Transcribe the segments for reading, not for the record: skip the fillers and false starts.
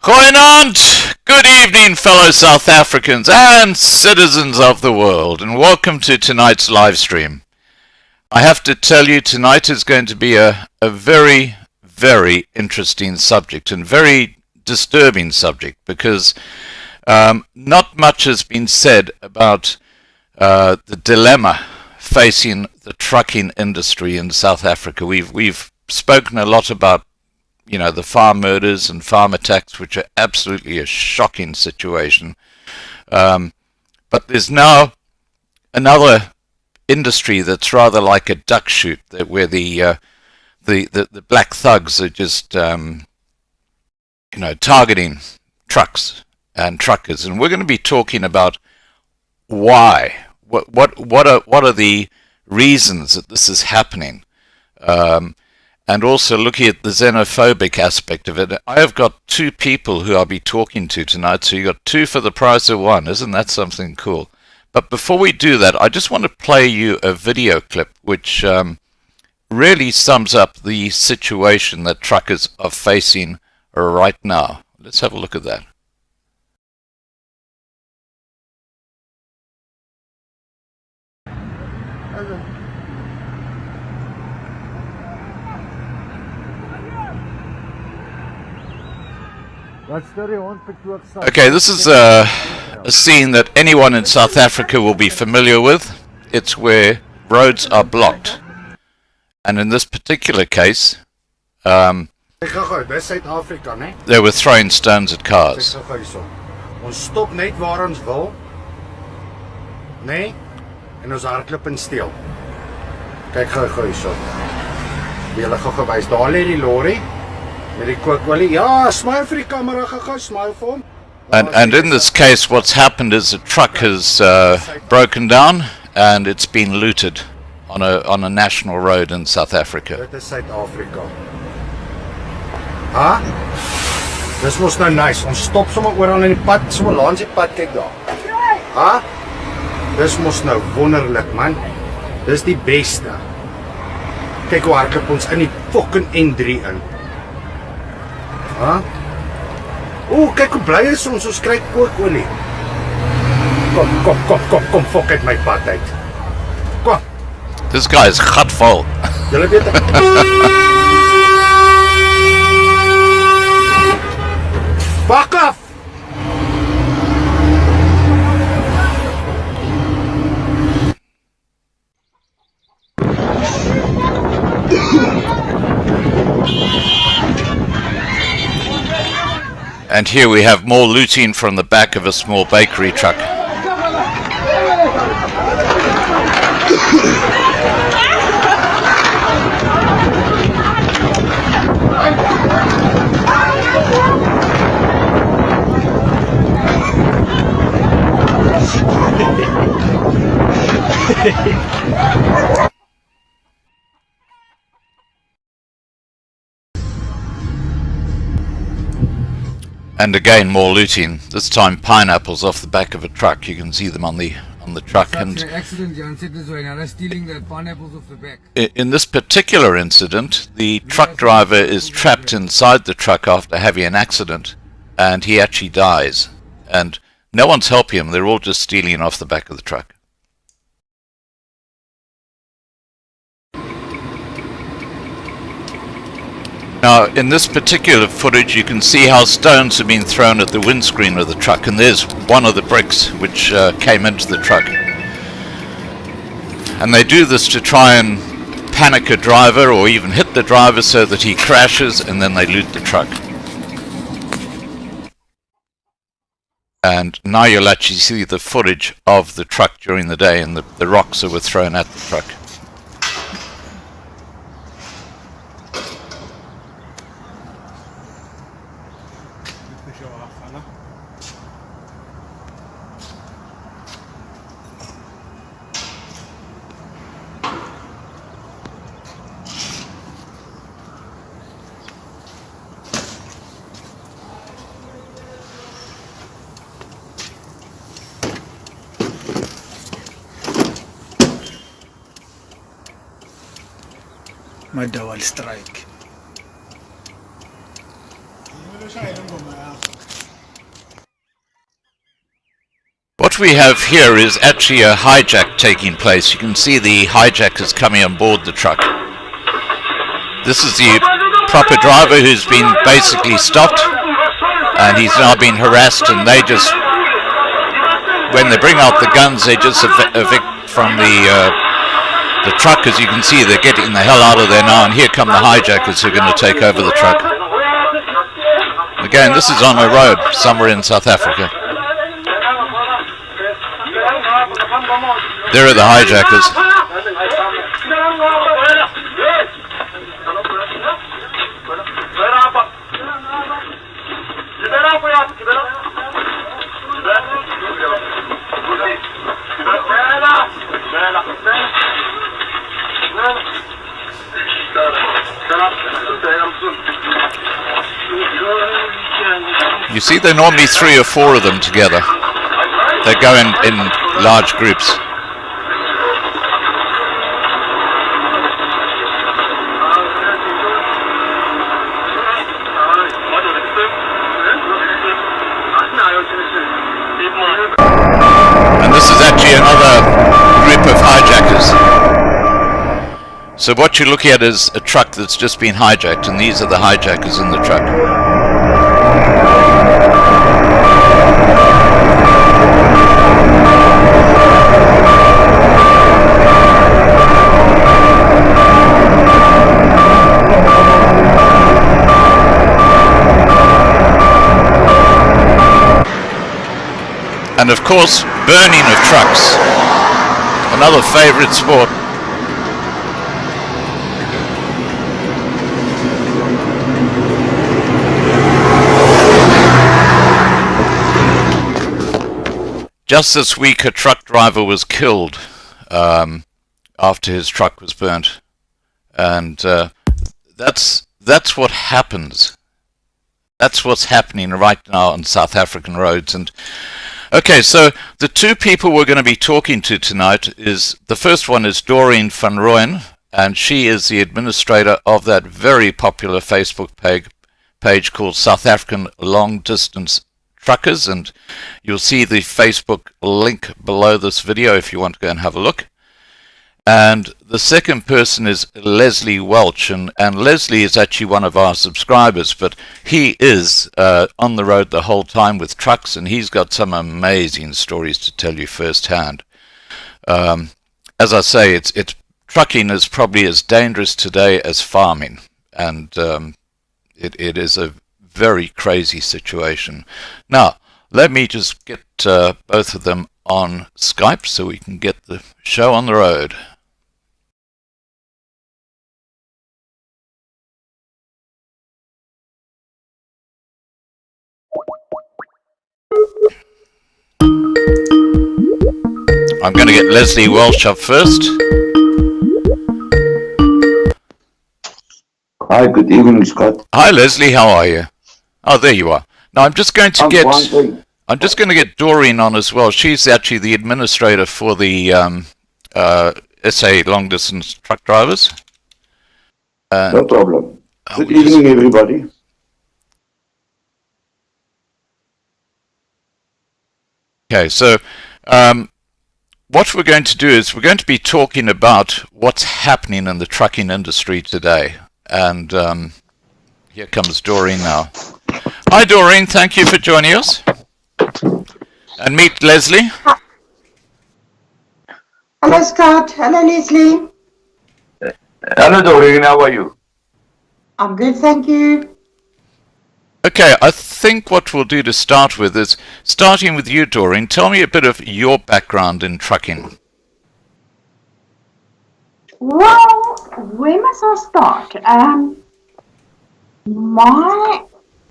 Goeienaand! Good evening, fellow South Africans and citizens of the world, and welcome to tonight's live stream. I have to tell you, tonight is going to be a very, very interesting subject and very disturbing subject, because not much has been said about the dilemma facing the trucking industry in South Africa. We've spoken a lot about, you know, the farm murders and farm attacks, which are absolutely a shocking situation. But there's now another industry that's rather like a duck shoot, where the black thugs are just targeting trucks and truckers, and we're going to be talking about why. What are the reasons that this is happening? And also looking at the xenophobic aspect of it. I have got two people who I'll be talking to tonight, so you got two for the price of one. Isn't that something cool? But before we do that, I just want to play you a video clip which really sums up the situation that truckers are facing right now. Let's have a look at that. Okay, this is a scene that anyone in South Africa will be familiar with. It's where roads are blocked. And in this particular case, they were throwing stones at cars. Ons stop net waar ons wil, nee, en ons hardloop en steel. Kyk gou hierso. Wie hulle gou gewys, daar lê die lorry met die kookolie. Ja, smile vir die kamera, gou smile vir hom. And in this case, what's happened is the truck has broken down and it's been looted on a national road in South Africa. Dit is Suid-Afrika. Ha? Dis mos nou nice. Ons stop sommer oral in die pad, sommer langs die pad, kyk daar. Ha? Dis mos nou wonderlik, man. Dis die beste. Kyk hoe hardloop ons in die fucking N3 in. Kyk hoe bly is ons kry kookolie. Kom, fok uit my pad uit. Kom. This guy is gatvol. Julle weet Fuck off! And here we have more looting from the back of a small bakery truck. And again more looting, this time pineapples off the back of a truck. You can see them on the truck. And accident, Jan said this way, now they're stealing the pineapples off the back. In this particular incident, the truck driver is trapped inside the truck after having an accident, and he actually dies. And no one's helping him, they're all just stealing off the back of the truck. Now, in this particular footage, you can see how stones have been thrown at the windscreen of the truck, and there's one of the bricks which came into the truck. And they do this to try and panic a driver or even hit the driver so that he crashes, and then they loot the truck. And now you'll actually see the footage of the truck during the day and the rocks that were thrown at the truck. My double strike. What we have here is actually a hijack taking place. You can see the hijackers coming on board the truck. This is the proper driver who's been basically stopped, and he's now been harassed, and they just, when they bring out the guns, they just evict from the truck. As you can see, they're getting the hell out of there now, and here come the hijackers who are going to take over the truck. Again, this is on a road somewhere in South Africa. There are the hijackers. You see, there are normally 3 or 4 of them together. They go in large groups. And this is actually another group of hijackers. So what you're looking at is a truck that's just been hijacked, and these are the hijackers in the truck. And of course, burning of trucks, another favorite sport. Just this week, a truck driver was killed after his truck was burnt, and that's what happens. That's what's happening right now on South African roads. And okay, so the 2 people we're going to be talking to tonight is, the first one is Doreen van Rooyen, and she is the administrator of that very popular Facebook page called South African Long Distance Truckers, and you'll see the Facebook link below this video if you want to go and have a look. And the second person is Leslie Welch, and Leslie is actually one of our subscribers, but he is on the road the whole time with trucks, and he's got some amazing stories to tell you firsthand. As I say, it's trucking is probably as dangerous today as farming, and it is a very crazy situation. Now, let me just get both of them on Skype so we can get the show on the road. I'm going to get Leslie Welch up first. Hi, good evening, Scott. Hi, Leslie. How are you? Oh, there you are. Now I'm just going to get Doreen on as well. She's actually the administrator for the SA long distance truck drivers. No problem. Good evening, everybody. Okay, so what we're going to do is we're going to be talking about what's happening in the trucking industry today. And here comes Doreen now. Hi, Doreen. Thank you for joining us. And meet Leslie. Hello, Scott. Hello, Leslie. Hello, Doreen. How are you? I'm good, thank you. Okay, I think what we'll do to start with is, starting with you, Doreen, tell me a bit of your background in trucking. Well, where must I start? My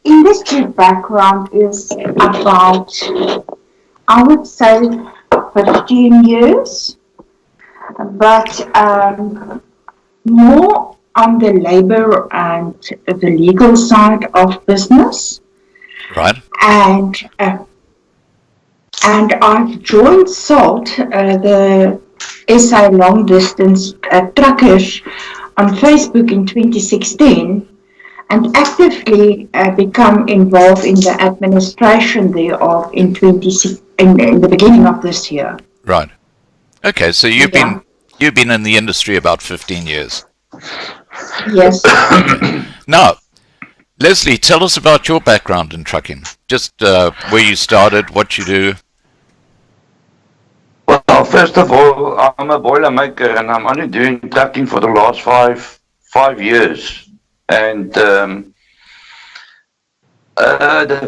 industry background is about, I would say, 15 years, but more on the labor and the legal side of business. Right. And I've joined SALT, the SA Long Distance Truckers, on Facebook in 2016, and actively become involved in the administration thereof in the beginning of this year. Right. Okay, so you've been in the industry about 15 years. Yes. Okay. Now, Leslie, tell us about your background in trucking. Just where you started, what you do. Well, first of all, I'm a boilermaker, and I'm only doing trucking for the last five years. And the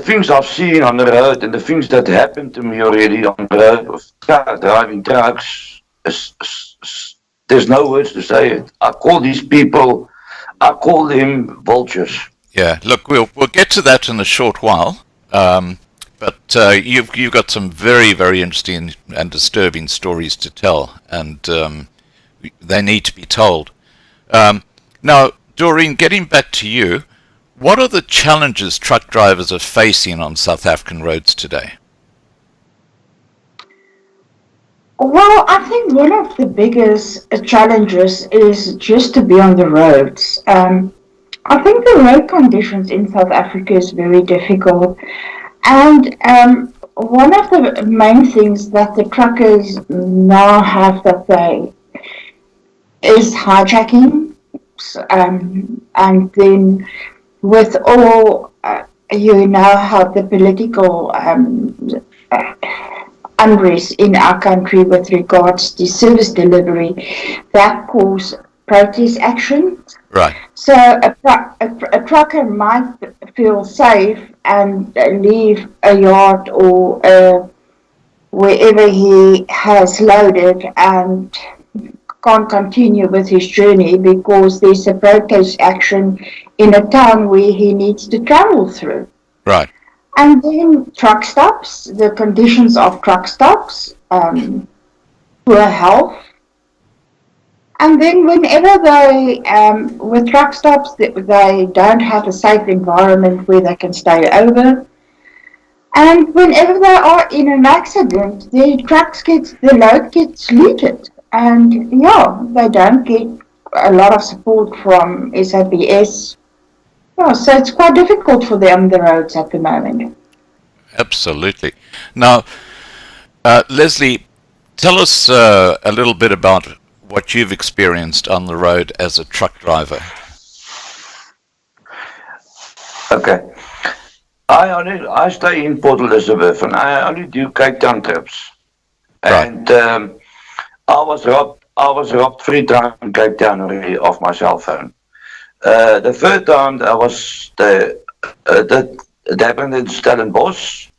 things I've seen on the road and the things that happened to me already on the road of driving trucks, there's no words to say it. I call them vultures. Yeah, look, we'll get to that in a short while. But you've got some very, very interesting and disturbing stories to tell, and they need to be told. Now, Doreen, getting back to you, what are the challenges truck drivers are facing on South African roads today? Well, I think one of the biggest challenges is just to be on the roads. I think the road conditions in South Africa is very difficult. And one of the main things that the truckers now have is hijacking. And then with all, how the political unrest in our country with regards to service delivery, that cause protest action. Right. So a trucker might feel safe and leave a yard or wherever he has loaded and can't continue with his journey because there's a protest action in a town where he needs to travel through. Right. And then truck stops, the conditions of truck stops, poor health. And then whenever they, with truck stops, they don't have a safe environment where they can stay over. And whenever they are in an accident, the load gets looted. And they don't get a lot of support from SAPS. Yeah, so it's quite difficult for them on the roads at the moment. Absolutely. Now, Leslie, tell us a little bit about what you've experienced on the road as a truck driver. Okay. I stay in Port Elizabeth and I only do Cape Town trips. Right. And I was robbed 3 times in Cape Town already off my cell phone. The third time that happened in Stellenbosch.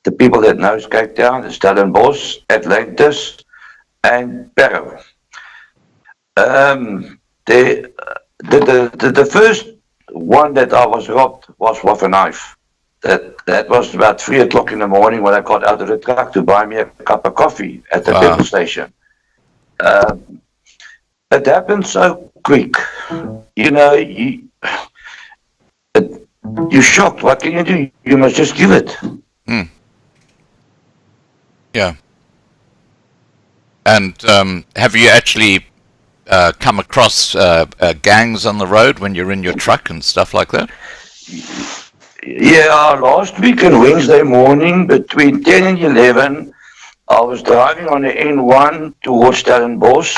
The people that knows Cape Town, Stellenbosch, Atlantis, and Parow. The first one that I was robbed was with a knife. That was about 3 o'clock in the morning when I got out of the truck to buy me a cup of coffee at the petrol station. It happened so quick. You know, you're shocked. What can you do? You must just give it. Yeah. And have you actually come across gangs on the road when you're in your truck and stuff like that? Yeah, last week on Wednesday morning between 10 and 11, I was driving on the N1 towards Stellenbosch.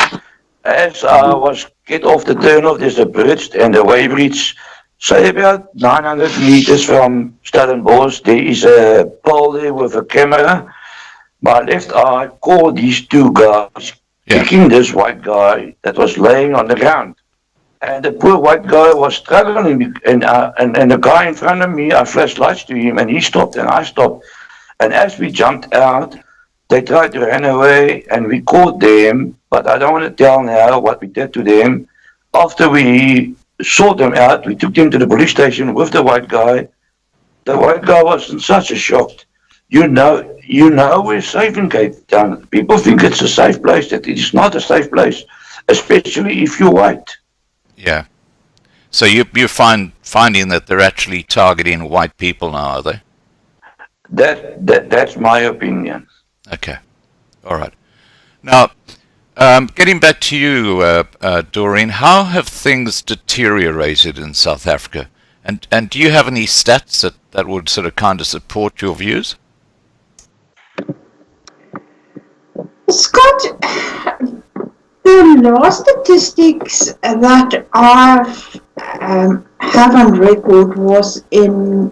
As I was get off the turnoff, there's a bridge and a weighbridge. Say about 900 meters from Stellenbosch, there is a pole there with a camera. My left eye caught these 2 guys kicking this white guy that was laying on the ground. And the poor white guy was struggling, and the guy in front of me, I flashed lights to him, and he stopped, and I stopped. And as we jumped out, they tried to run away, and we caught them, but I don't want to tell now what we did to them. After we sorted them out, we took them to the police station with the white guy. The white guy was in such a shock. You know we're safe in Cape Town. People think it's a safe place. That it is not a safe place, especially if you're white. Yeah. So you're finding that they're actually targeting white people now, are they? That's my opinion. Okay. All right. Now, getting back to you, Doreen, how have things deteriorated in South Africa? And do you have any stats that would sort of kind of support your views? Scott, the last statistics that I have on record was in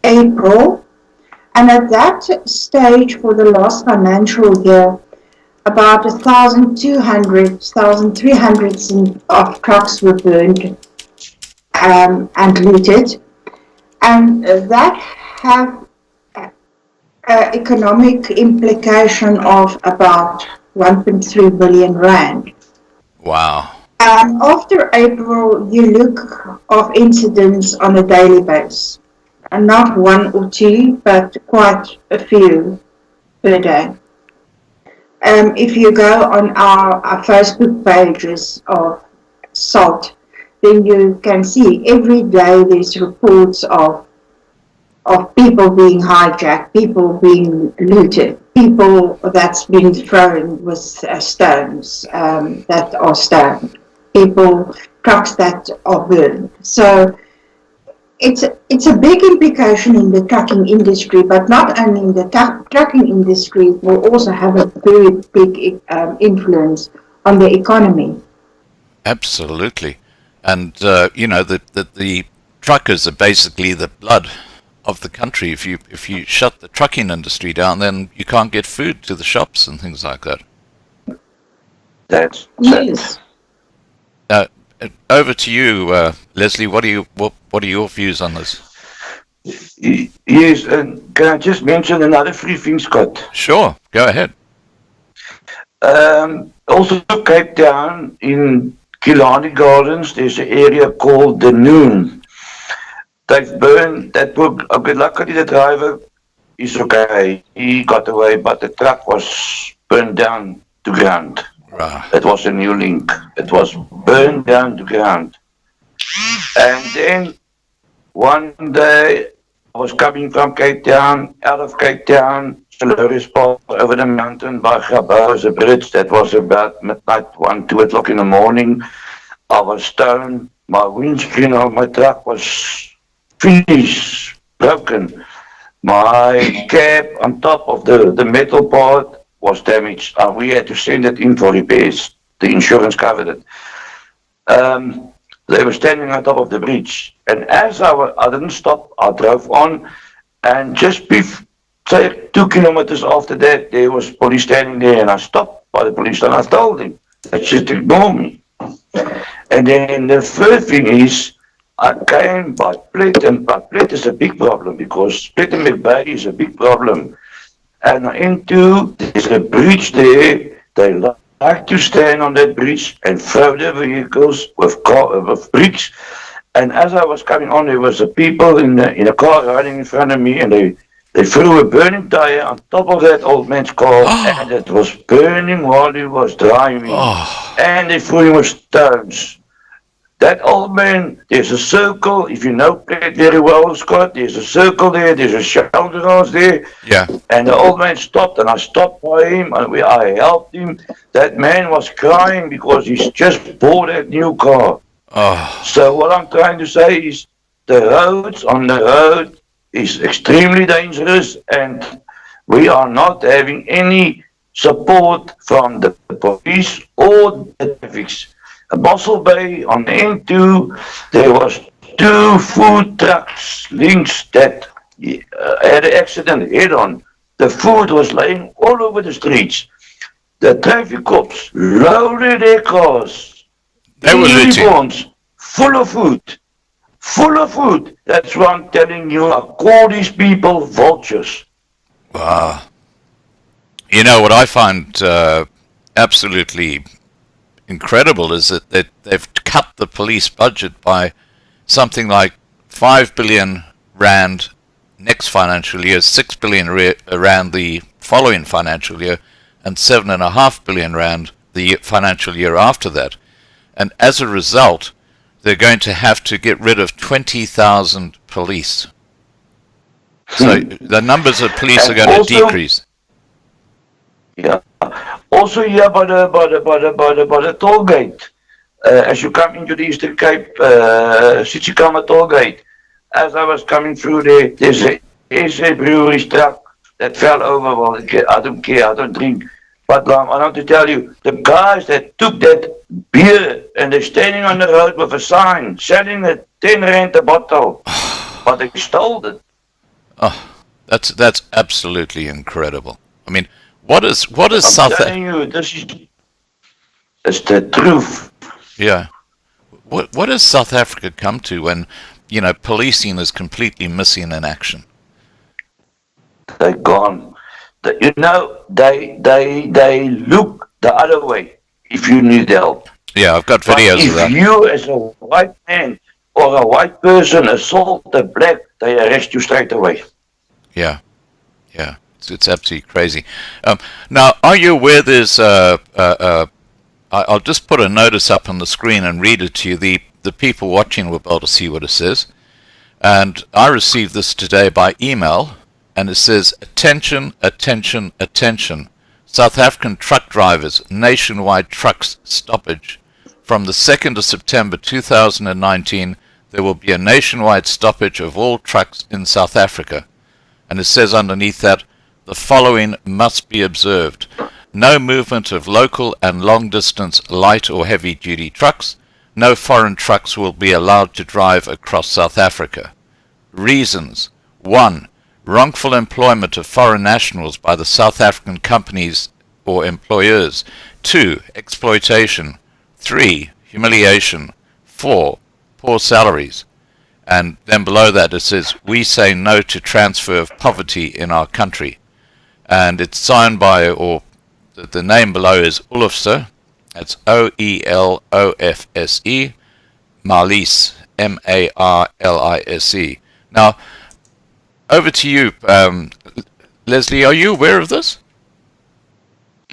April, and at that stage for the last financial year, about 1,200, 1,300 of trucks were burned and looted, and that have economic implication of about 1.3 billion rand. Wow. After April, you look of incidents on a daily basis, and not 1 or 2, but quite a few per day. If you go on our Facebook pages of SALT, then you can see every day there's reports of people being hijacked, people being looted, people that's been thrown with stones that are stoned, trucks that are burned. So it's a big implication in the trucking industry, but not only in the trucking industry, it will also have a very big influence on the economy. Absolutely. And, the truckers are basically the blood of the country. If you shut the trucking industry down, then you can't get food to the shops and things like that. Yes. Over to you, Leslie. What are your views on this? Yes, and can I just mention another 3 things, Scott? Sure, go ahead. Also, Cape Town in Killarney Gardens, there's an area called the Noon. They've burned that book. Okay, luckily the driver is okay. He got away, but the truck was burned down to ground. Right. It was a new link. It was burned down to ground. And then one day I was coming from Cape Town, out of Cape Town, Silurius Park, over the mountain by Grabouw, a bridge that was about midnight, 1, 2 o'clock in the morning. I was stoned. My windscreen of my truck was finished, broken. My cab on top of the metal part was damaged, and we had to send it in for repairs. The insurance covered it. They were standing on top of the bridge, and as I didn't stop, I drove on, and just say 2 kilometers after that, there was police standing there, and I stopped by the police, and I told him, they just ignore me. And then the third thing is, I came by Split, and by Split is a big problem, because Split and McBay is a big problem. And there's a bridge there, they like to stand on that bridge and throw their vehicles with bricks. And as I was coming on, there was a people in a car riding in front of me, and they threw a burning tire on top of that old man's car, and it was burning while he was driving. And they threw him with stones. That old man, there's a circle, if you know it very well, Scott, there's a circle there, there's a shoulder house there. Yeah. And the old man stopped, and I stopped by him, and I helped him. That man was crying because he's just bought that new car. So what I'm trying to say is, the roads on the road is extremely dangerous, and we are not having any support from the police or the traffic. Mossel Bay on the N2, there was 2 food trucks links that had an accident head on. The food was laying all over the streets. The traffic cops loaded their cars. They were looting. Full of food. Full of food. That's why I'm telling you, I call these people vultures. Wow. You know, what I find absolutely incredible is that they've cut the police budget by something like 5 billion rand next financial year, 6 billion rand the following financial year, and 7.5 billion rand the financial year after that. And as a result, they're going to have to get rid of 20,000 police. So the numbers of police are going to decrease. Yeah. Also here by the toll gate, as you come into the Eastern Cape, Sichikama toll gate, as I was coming through there, there's a SA Brewery's truck that fell over. Well, I don't care, I don't drink. But I want to tell you, the guys that took that beer and they're standing on the road with a sign, selling it 10 rand a bottle, but they stole it. Oh, that's absolutely incredible. I mean, what is South Africa? I'm telling you, this is the truth. Yeah. What does South Africa come to when, you know, policing is completely missing in action? They're gone. You know, they look the other way if you need help. Yeah, I've got videos of that. If you as a white man or a white person assault a black, they arrest you straight away. Yeah. Yeah. It's absolutely crazy. Now, are you aware there's I'll just put a notice up on the screen and read it to you. The people watching will be able to see what it says. And I received this today by email, and it says, attention, attention, attention. South African truck drivers, nationwide trucks stoppage. From the 2nd of September 2019, there will be a nationwide stoppage of all trucks in South Africa. And it says underneath that, the following must be observed. No movement of local and long-distance light or heavy-duty trucks. No foreign trucks will be allowed to drive across South Africa. Reasons. 1. Wrongful employment of foreign nationals by the South African companies or employers. 2. Exploitation. 3. Humiliation. 4. Poor salaries. And then below that it says, we say no to transfer of poverty in our country. And it's signed by, or the name below is Olofse. That's Oelofse, Marlise, Marlise. Now, over to you, Leslie. Are you aware of this?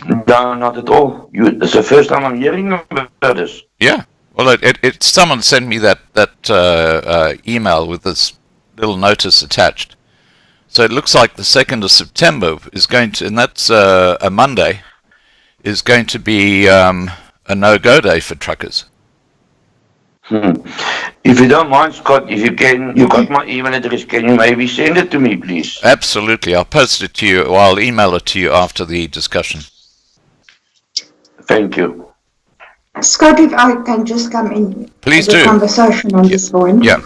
No, not at all. It's the first time I'm hearing about this. Yeah. Well, someone sent me that email with this little notice attached. So it looks like the 2nd of September is going to, and that's a Monday, is going to be a no-go day for truckers. If you don't mind, Scott, if you can, you got my email address. Can you maybe send it to me, please? Absolutely. I'll post it to you, or I'll email it to you after the discussion. Thank you. Scott, if I can just come in Please the do. conversation on this point. Yeah.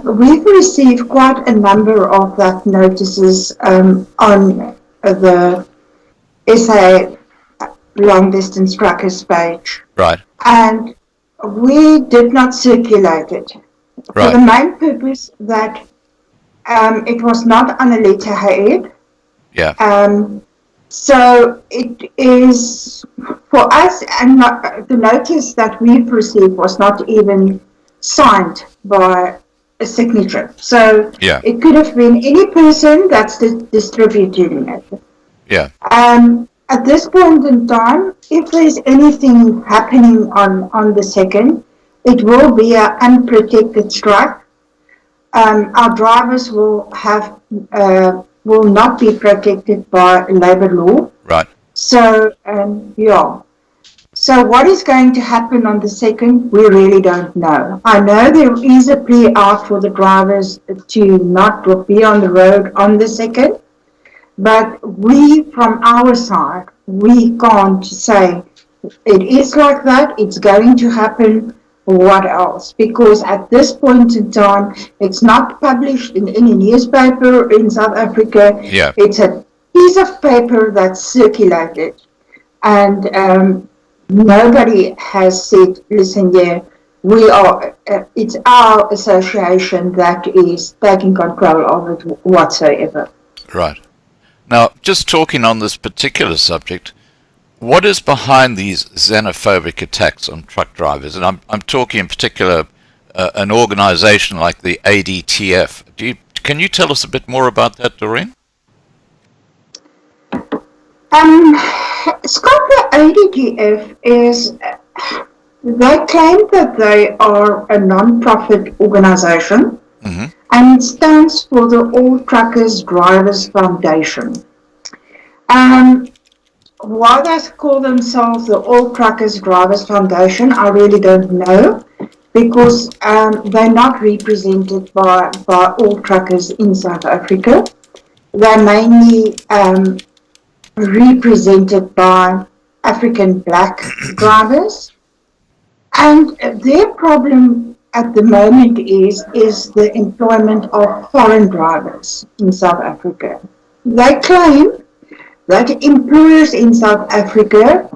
We've received quite a number of that notices on the SA long distance truckers page, Right. and we did not circulate it for Right. the main purpose that it was not on a letterhead. Yeah. So it is for us, and the notice that we've received was not even signed by a signature. So Yeah. it could have been any person that's distributing it. Yeah. At this point in time, if there's anything happening on the 2nd, it will be an unprotected strike. Our drivers will not be protected by labor law. Right. So, yeah. So what is going to happen on the 2nd, we really don't know. I know there is a plea out for the drivers to not be on the road on the 2nd, but we, from our side, we can't say it is like that, it's going to happen, what else? Because at this point in time, it's not published in any newspaper in South Africa. Yeah. It's a piece of paper that's circulated. And nobody has said, listen here, it's our association that is taking control of it whatsoever. Right. Now, just talking on this particular subject, what is behind these xenophobic attacks on truck drivers? And I'm talking in particular an organization like the ADTF. Can you tell us a bit more about that, Doreen? Scott, the ADTF they claim that they are a non-profit organization, and it stands for the All Truckers Drivers Foundation. Why they call themselves the All Truckers Drivers Foundation, I really don't know, because they're not represented by all truckers in South Africa. They're mainly represented by African black drivers, and their problem at the moment is the employment of foreign drivers in South Africa. They claim that employers in South Africa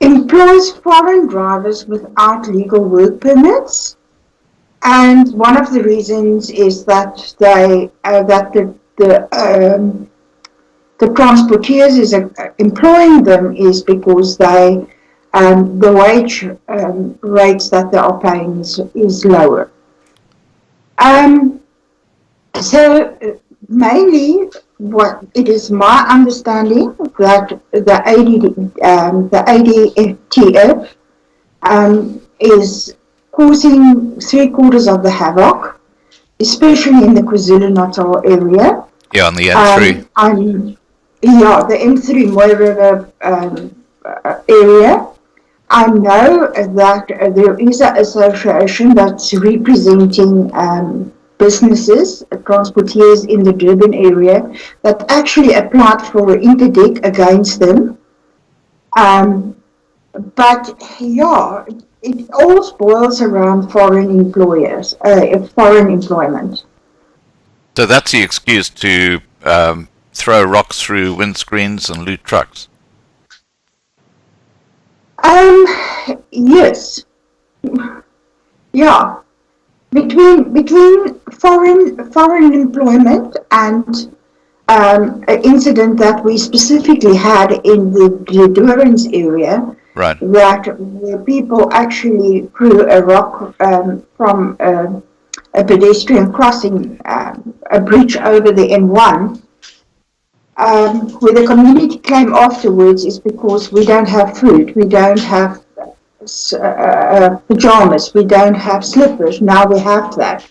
employs foreign drivers without legal work permits, and one of the reasons is that the transporteers is employing them is because the wage rates that they are paying is lower. So mainly, what it is my understanding that the ADTF is causing 3/4 of the havoc, especially in the KwaZulu-Natal area. Yeah, on the M3. The M3 Mooi River area. I know that there is an association that's representing businesses, transporteers in the Durban area that actually applied for an interdict against them. But yeah, it all boils around foreign employers, foreign employment. So that's the excuse to throw rocks through windscreens and loot trucks. Yes. Yeah. Between foreign employment and an incident that we specifically had in the Durban's area, Right. that where people actually threw a rock from a pedestrian crossing, a bridge over the N1, where the community came afterwards is because we don't have food, we don't have pajamas, we don't have slippers. Now we have that,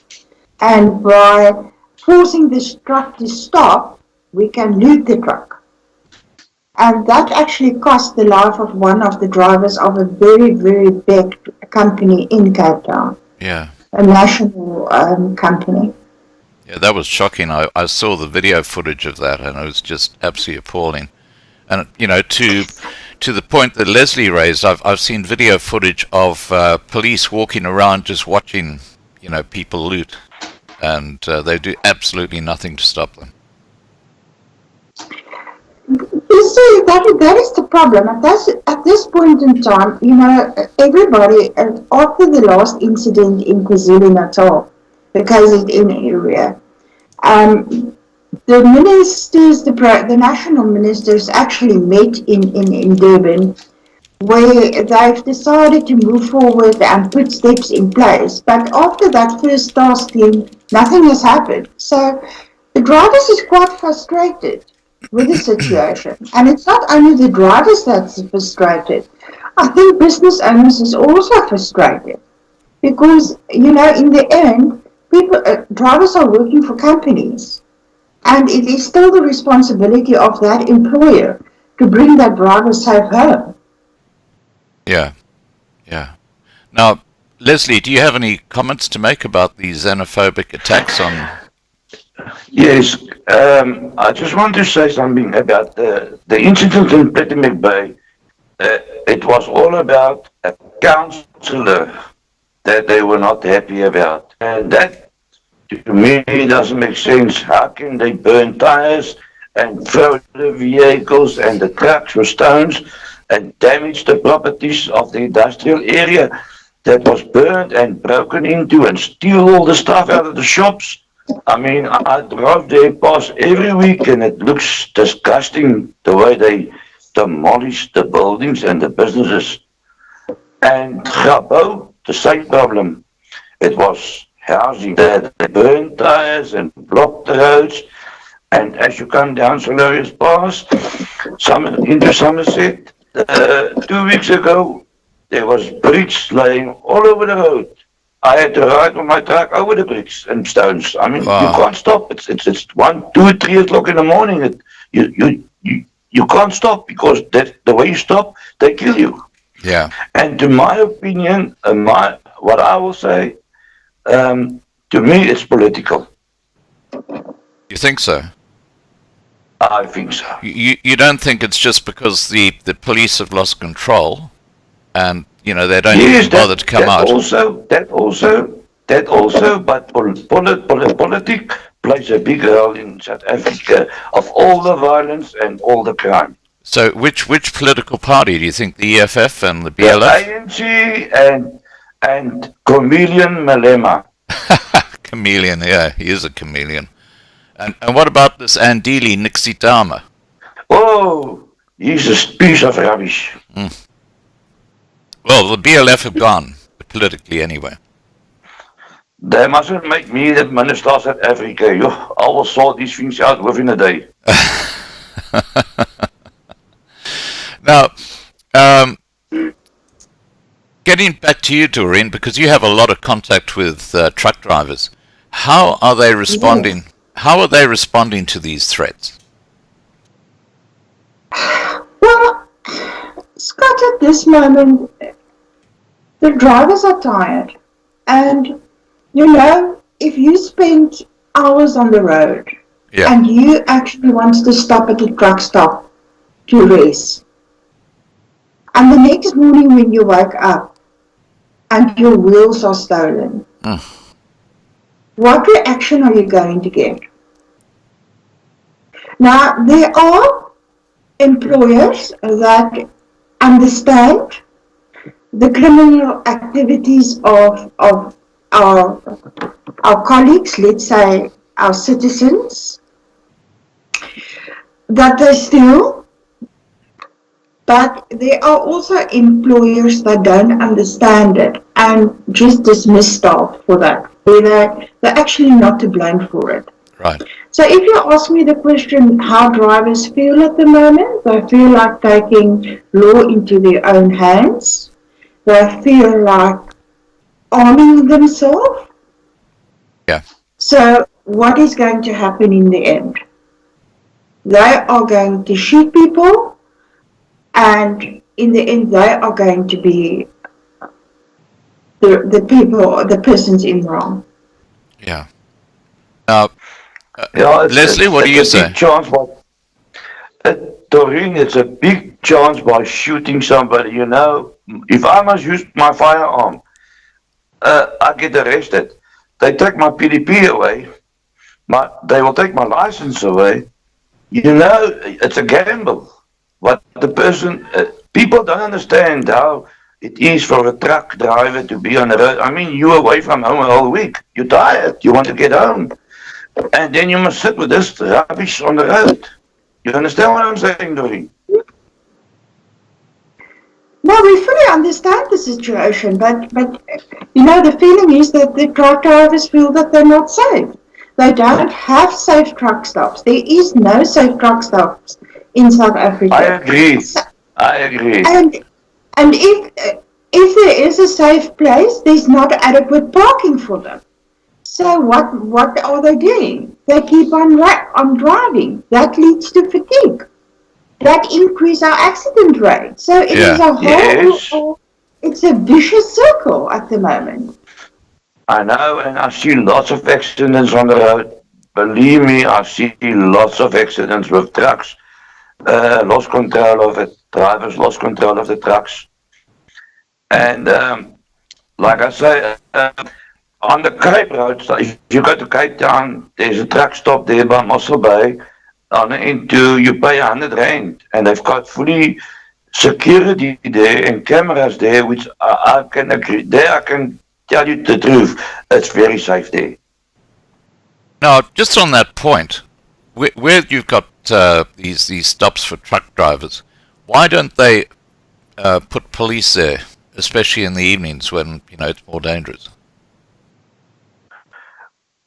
and by forcing this truck to stop, we can loot the truck. And that actually cost the life of one of the drivers of a very, very big company in Cape Town, Yeah. a national company. Yeah, that was shocking. I saw the video footage of that, and it was just absolutely appalling. And you know, to the point that Leslie raised, I've seen video footage of police walking around just watching, you know, people loot, and they do absolutely nothing to stop them. You see, that is the problem. At this point in time, you know, everybody, after the last incident in KwaZulu-Natal, the KZN area, the ministers, the national ministers actually met in Durban, where they've decided to move forward and put steps in place. But after that first task team, nothing has happened. So the drivers is quite frustrated with the situation. And it's not only the drivers that's frustrated. I think business owners is also frustrated. Because, you know, in the end, drivers are working for companies. And it is still the responsibility of that employer to bring that driver safe home. Yeah, yeah. Now, Leslie, do you have any comments to make about the xenophobic attacks on? Yes, I just want to say something about the incident in Pietermaritzburg Bay. It was all about a councillor that they were not happy about. And that, to me, doesn't make sense. How can they burn tires and throw the vehicles and the trucks with stones and damage the properties of the industrial area that was burned and broken into and steal all the stuff out of the shops? I mean, I drive there past every week and it looks disgusting the way they demolish the buildings and the businesses. And Grabouw, the same problem. It was housing that they burned tires and blocked the roads. And as you come down Solarius Pass, into Somerset, 2 weeks ago, there was bricks laying all over the road. I had to ride with my truck over the bricks and stones. I mean, You can't stop. It's 1, 2, 3 o'clock in the morning. You can't stop because the way you stop, they kill you. Yeah. And to my opinion, what I will say, to me, it's political. You think so? I think so. You don't think it's just because the police have lost control, and you know they don't even bother to come out? That also, but politics plays a big role in South Africa of all the violence and all the crime. So which political party do you think? The EFF and the BLF? The ANC and Chameleon Malema. Chameleon, yeah, he is a chameleon. And what about this Andile Nixitama? Oh, he's a piece of rubbish. Well, the BLF have gone, politically anyway. They mustn't make me the Minister of South Africa. I will sort these things out within a day. Now, getting back to you, Doreen, because you have a lot of contact with truck drivers. How are they responding? Yes. How are they responding to these threats? Well, Scott, at this moment, the drivers are tired. And, you know, if you spend hours on the road and you actually want to stop at a truck stop to rest, and the next morning when you wake up and your wheels are stolen, what reaction are you going to get? Now, there are employers that understand the criminal activities of our colleagues, let's say our citizens, that they steal. But there are also employers that don't understand it and just dismiss staff for that. They're actually not to blame for it. Right. So if you ask me the question how drivers feel at the moment, they feel like taking law into their own hands. They feel like arming themselves. Yeah. So what is going to happen in the end? They are going to shoot people. and in the end, they are going to be the people, the persons in wrong. Yeah. Now, Yeah, Leslie, what do you it's a say? big chance Doreen, it's a big chance by shooting somebody. You know, if I must use my firearm, I get arrested. They take my PDP away. They will take my license away. You know, it's a gamble. What the person, people don't understand how it is for a truck driver to be on the road. I mean, you're away from home a whole week. You're tired. You want to get home. And then you must sit with this rubbish on the road. You understand what I'm saying, Doreen? No, we fully understand the situation, but you know, the feeling is that the truck drivers feel that they're not safe. They don't have safe truck stops. There is no safe truck stops in South Africa. I agree. I agree. And if there is a safe place, there's not adequate parking for them. So what are they doing? They keep on driving. That leads to fatigue. That increases our accident rate. So it is a whole, it's a vicious circle at the moment. I know, and I see lots of accidents on the road. Believe me, I see lots of accidents with trucks. Lost control of it. Drivers lost control of the trucks. And like I say, on the Cape Road, so if you go to Cape Town, there's a truck stop there by Mossel Bay. On the N2, you pay R100, and they've got fully security there and cameras there, which I can agree. There, I can tell you the truth. It's very safe there. Now, just on that point, where you've got these stops for truck drivers, why don't they put police there, especially in the evenings when it's more dangerous?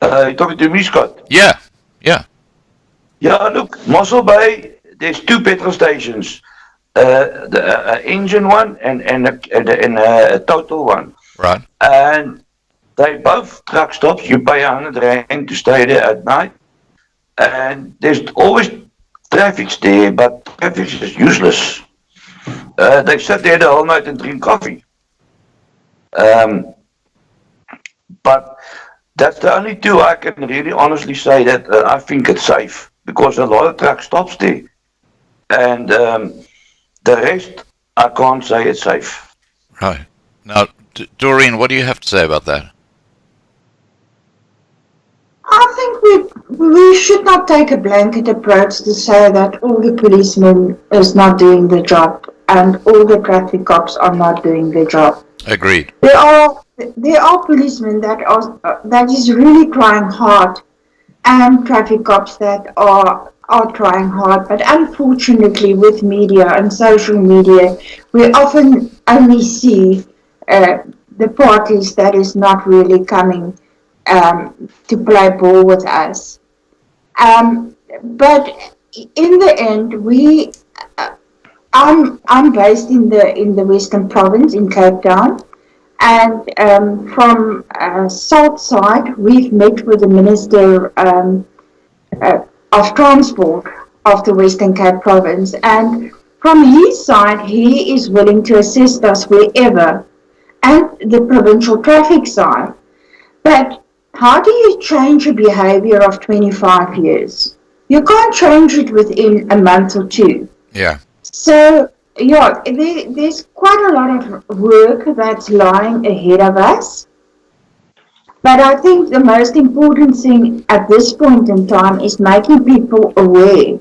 You're talking to me, Scott? Yeah. Yeah, look, Mossel Bay, there's two petrol stations. The engine one and a total one. Right. And they both truck stops. You pay R100 to stay there at night. And there's always traffic there, but traffic is useless. They sit there the whole night and drink coffee. But that's the only two I can really honestly say that I think it's safe, because a lot of truck stops there. And the rest, I can't say it's safe. Right. Now, Doreen, what do you have to say about that? I think we should not take a blanket approach to say that all the policemen is not doing the job and all the traffic cops are not doing their job. Agreed. There are policemen that is really trying hard, and traffic cops that are trying hard. But unfortunately, with media and social media, we often only see the parties that is not really coming to play ball with us. But in the end, I'm based in the Western Province in Cape Town, and from South Side, we've met with the Minister of Transport of the Western Cape Province, and from his side, he is willing to assist us wherever, and the provincial traffic side. But how do you change a behavior of 25 years? You can't change it within a month or two. Yeah. So, yeah, there's quite a lot of work that's lying ahead of us. But I think the most important thing at this point in time is making people aware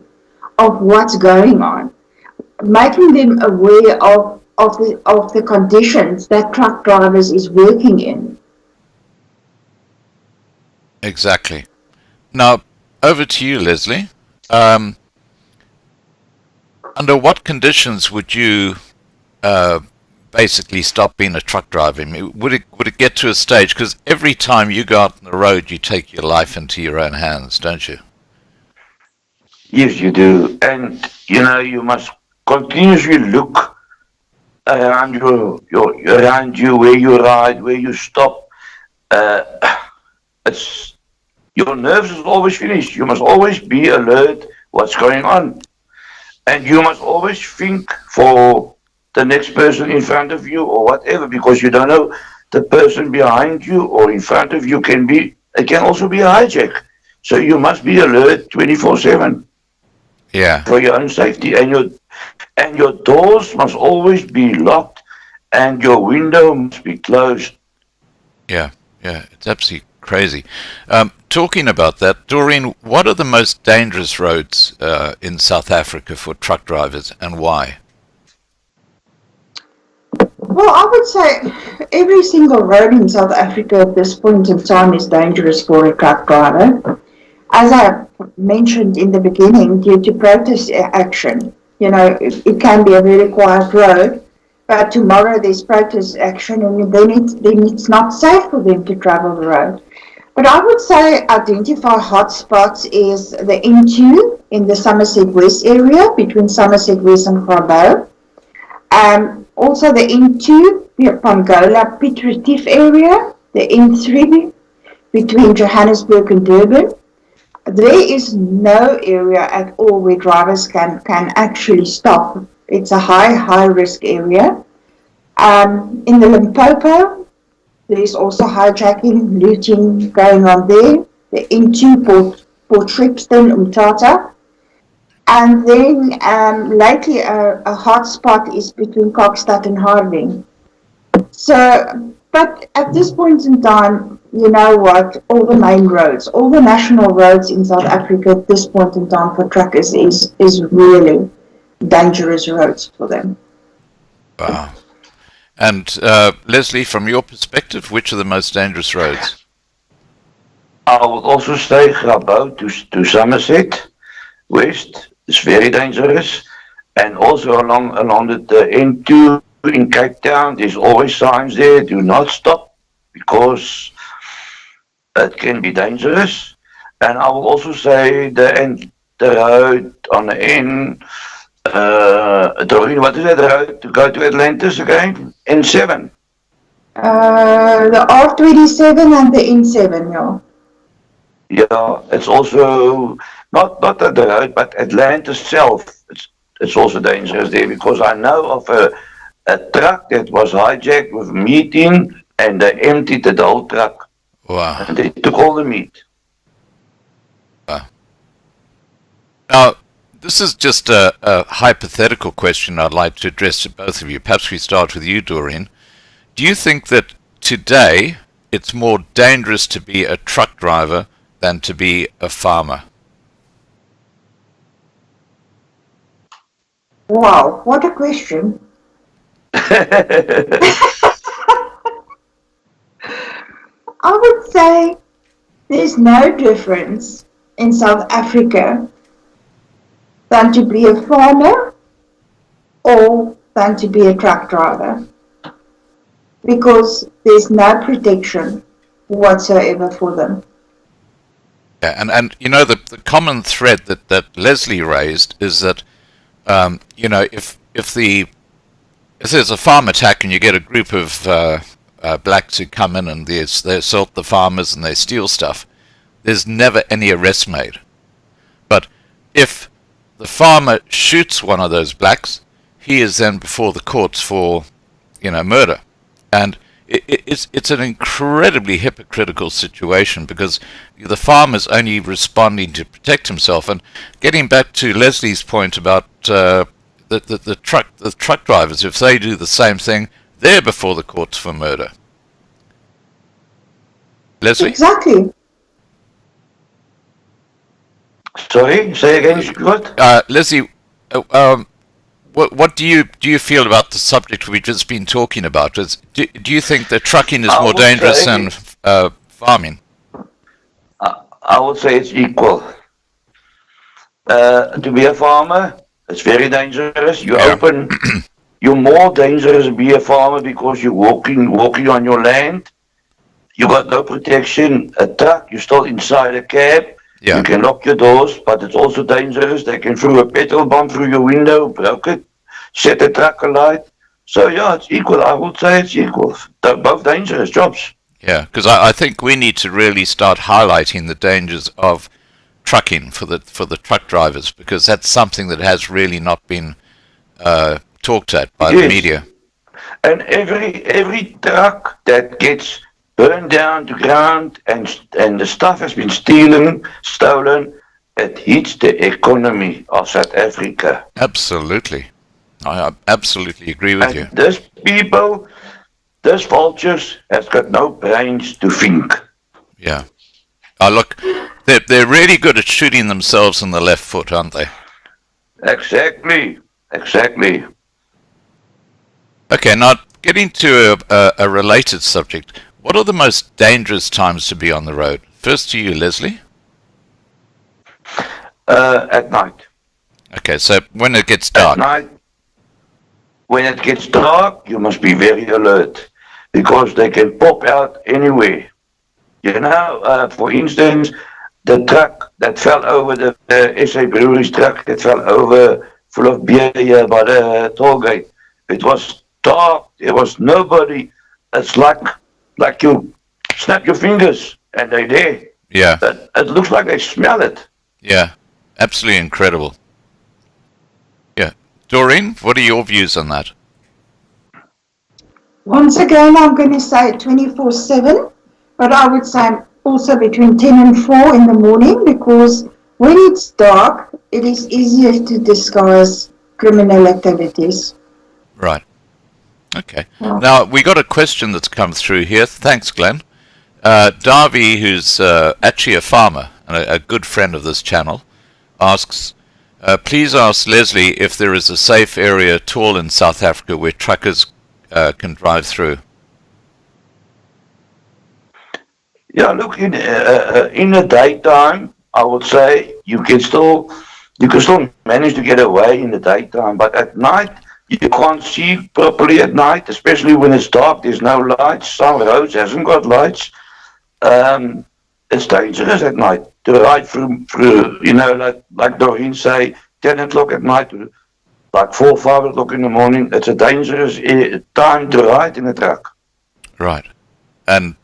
of what's going on, making them aware of the conditions that truck drivers is working in. Exactly. Now, over to you, Leslie. Under what conditions would you basically stop being a truck driver? I mean, would it get to a stage, because every time you go out on the road, you take your life into your own hands, don't you? Yes, you do. And, you must continuously look around you, where you ride, where you stop. Your nerves is always finished. You must always be alert what's going on. And you must always think for the next person in front of you or whatever, because you don't know the person behind you or in front of you it can also be a hijack. So you must be alert 24/7 Yeah. for your own safety, and your doors must always be locked, and your window must be closed. Yeah. Yeah. It's absolutely crazy. Talking about that, Doreen, what are the most dangerous roads in South Africa for truck drivers, and why? Well, I would say every single road in South Africa at this point in time is dangerous for a truck driver. As I mentioned in the beginning, due to protest action, it can be a very quiet road, but tomorrow there's protest action, and then it's not safe for them to travel the road. But I would say identify hotspots is the N2 in the Somerset West area between Somerset West and Grabouw. Also the N2 Pongola Piet Retief area, the N3 between Johannesburg and Durban. There is no area at all where drivers can actually stop. It's a high risk area. In the Limpopo, there's also hijacking, looting going on there. The N2 Port Shepstone, Umtata. And then lately a hotspot is between Kokstad and Harding. So, but at this point in time, you know what, all the main roads, all the national roads in South Africa at this point in time for truckers is really dangerous roads for them. Wow. And Leslie, from your perspective, which are the most dangerous roads? I would also say Grabouw to Somerset West is very dangerous, and also along the N2 in Cape Town, there's always signs there, do not stop, because it can be dangerous. And I will also say the road on the N, Doreen, what is that road to go to Atlantis again? N7. The R27 and the N7, yeah. Yeah, it's also not the road, but Atlantis itself. It's also dangerous there, because I know of a truck that was hijacked with meat in, and they emptied the whole truck. Wow. And they took all the meat. Now, this is just a hypothetical question I'd like to address to both of you. Perhaps we start with you, Doreen. Do you think that today it's more dangerous to be a truck driver than to be a farmer? Wow, what a question. I would say there's no difference in South Africa than to be a farmer or than to be a truck driver, because there's no protection whatsoever for them. Yeah, and you know, the common thread that Leslie raised is that if there's a farm attack and you get a group of blacks who come in and they assault the farmers and they steal stuff, there's never any arrest made. But if the farmer shoots one of those blacks, he is then before the courts for murder. And it's an incredibly hypocritical situation, because the farmer's only responding to protect himself. And getting back to Leslie's point about the truck drivers, if they do the same thing, they're before the courts for murder. Leslie? Exactly. Sorry, say again, what? Leslie, what do you feel about the subject we've just been talking about? Do you think that trucking is more dangerous than farming? I would say it's equal. To be a farmer, it's very dangerous. You're more dangerous to be a farmer because you're walking on your land. You got no protection. A truck, you're still inside a cab. Yeah. You can lock your doors, but it's also dangerous. They can throw a petrol bomb through your window, broke it, set the truck alight. So yeah, it's equal. I would say it's equal. They're both dangerous jobs. Yeah, because I think we need to really start highlighting the dangers of trucking for the truck drivers, because that's something that has really not been talked at by the Yes. media. And every truck that gets burned down to ground and the stuff has been stolen, it hits the economy of South Africa. Absolutely. I absolutely agree with you. And these people, these vultures, has got no brains to think. Yeah. Look, they're really good at shooting themselves in the left foot, aren't they? Exactly. Okay, now getting to a related subject, what are the most dangerous times to be on the road? First to you, Leslie. At night. Okay, so when it gets At dark. night, when it gets dark, you must be very alert because they can pop out anywhere. You know, for instance, the truck that fell over, the SA Brewery's truck that fell over full of beer here by the toll gate. It was dark, there was nobody. It's like you snap your fingers and they're there. Yeah, It looks like they smell it. yeah, absolutely incredible. Yeah. Doreen, what are your views on that? Once again, I'm going to say 24/7, but I would say also between 10 and 4 in the morning, because when it's dark, it is easier to disguise criminal activities. Right. Okay. Yeah. Now, we got a question that's come through here. Thanks, Glenn. Darby, who's actually a farmer and a good friend of this channel, asks, please ask Leslie if there is a safe area at all in South Africa where truckers can drive through. Yeah, look, in the daytime, I would say you can still manage to get away in the daytime, but at night you can't see properly at night, especially when it's dark. There's no lights. Some roads hasn't got lights. It's dangerous at night to ride through. You know, like Doreen say, 10 o'clock at night, like 4, 5 o'clock in the morning. It's a dangerous time to ride in a truck. Right. And,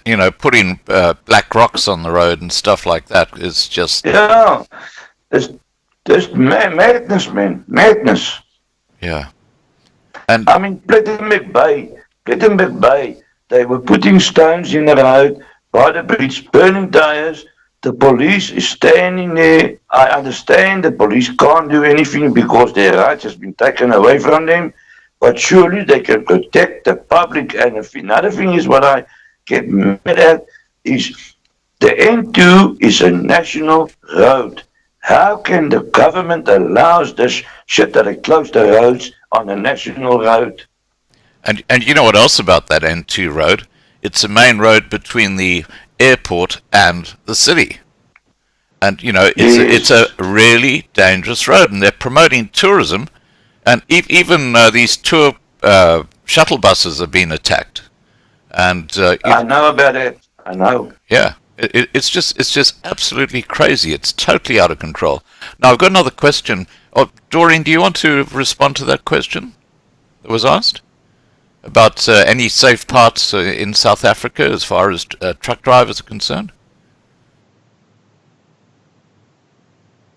you know, putting black rocks on the road and stuff like that is just... Yeah, there's madness, man, madness. Yeah. And I mean, Plettenberg Bay, they were putting stones in the road by the bridge, burning tires. The police is standing there. I understand the police can't do anything because their rights has been taken away from them, but surely they can protect the public. And another thing is what I get mad at is the N2 is a national road. How can the government allow this shit that they close the roads on a national road? And you know what else about that N2 road? It's a main road between the airport and the city. And, you know, it's a really dangerous road. And they're promoting tourism. And even these tour shuttle buses are being attacked. And I know about it. I know. yeah, it's just absolutely crazy. It's totally out of control. Now, I've got another question. Oh, Doreen, do you want to respond to that question that was asked? About any safe parts in South Africa as far as truck drivers are concerned?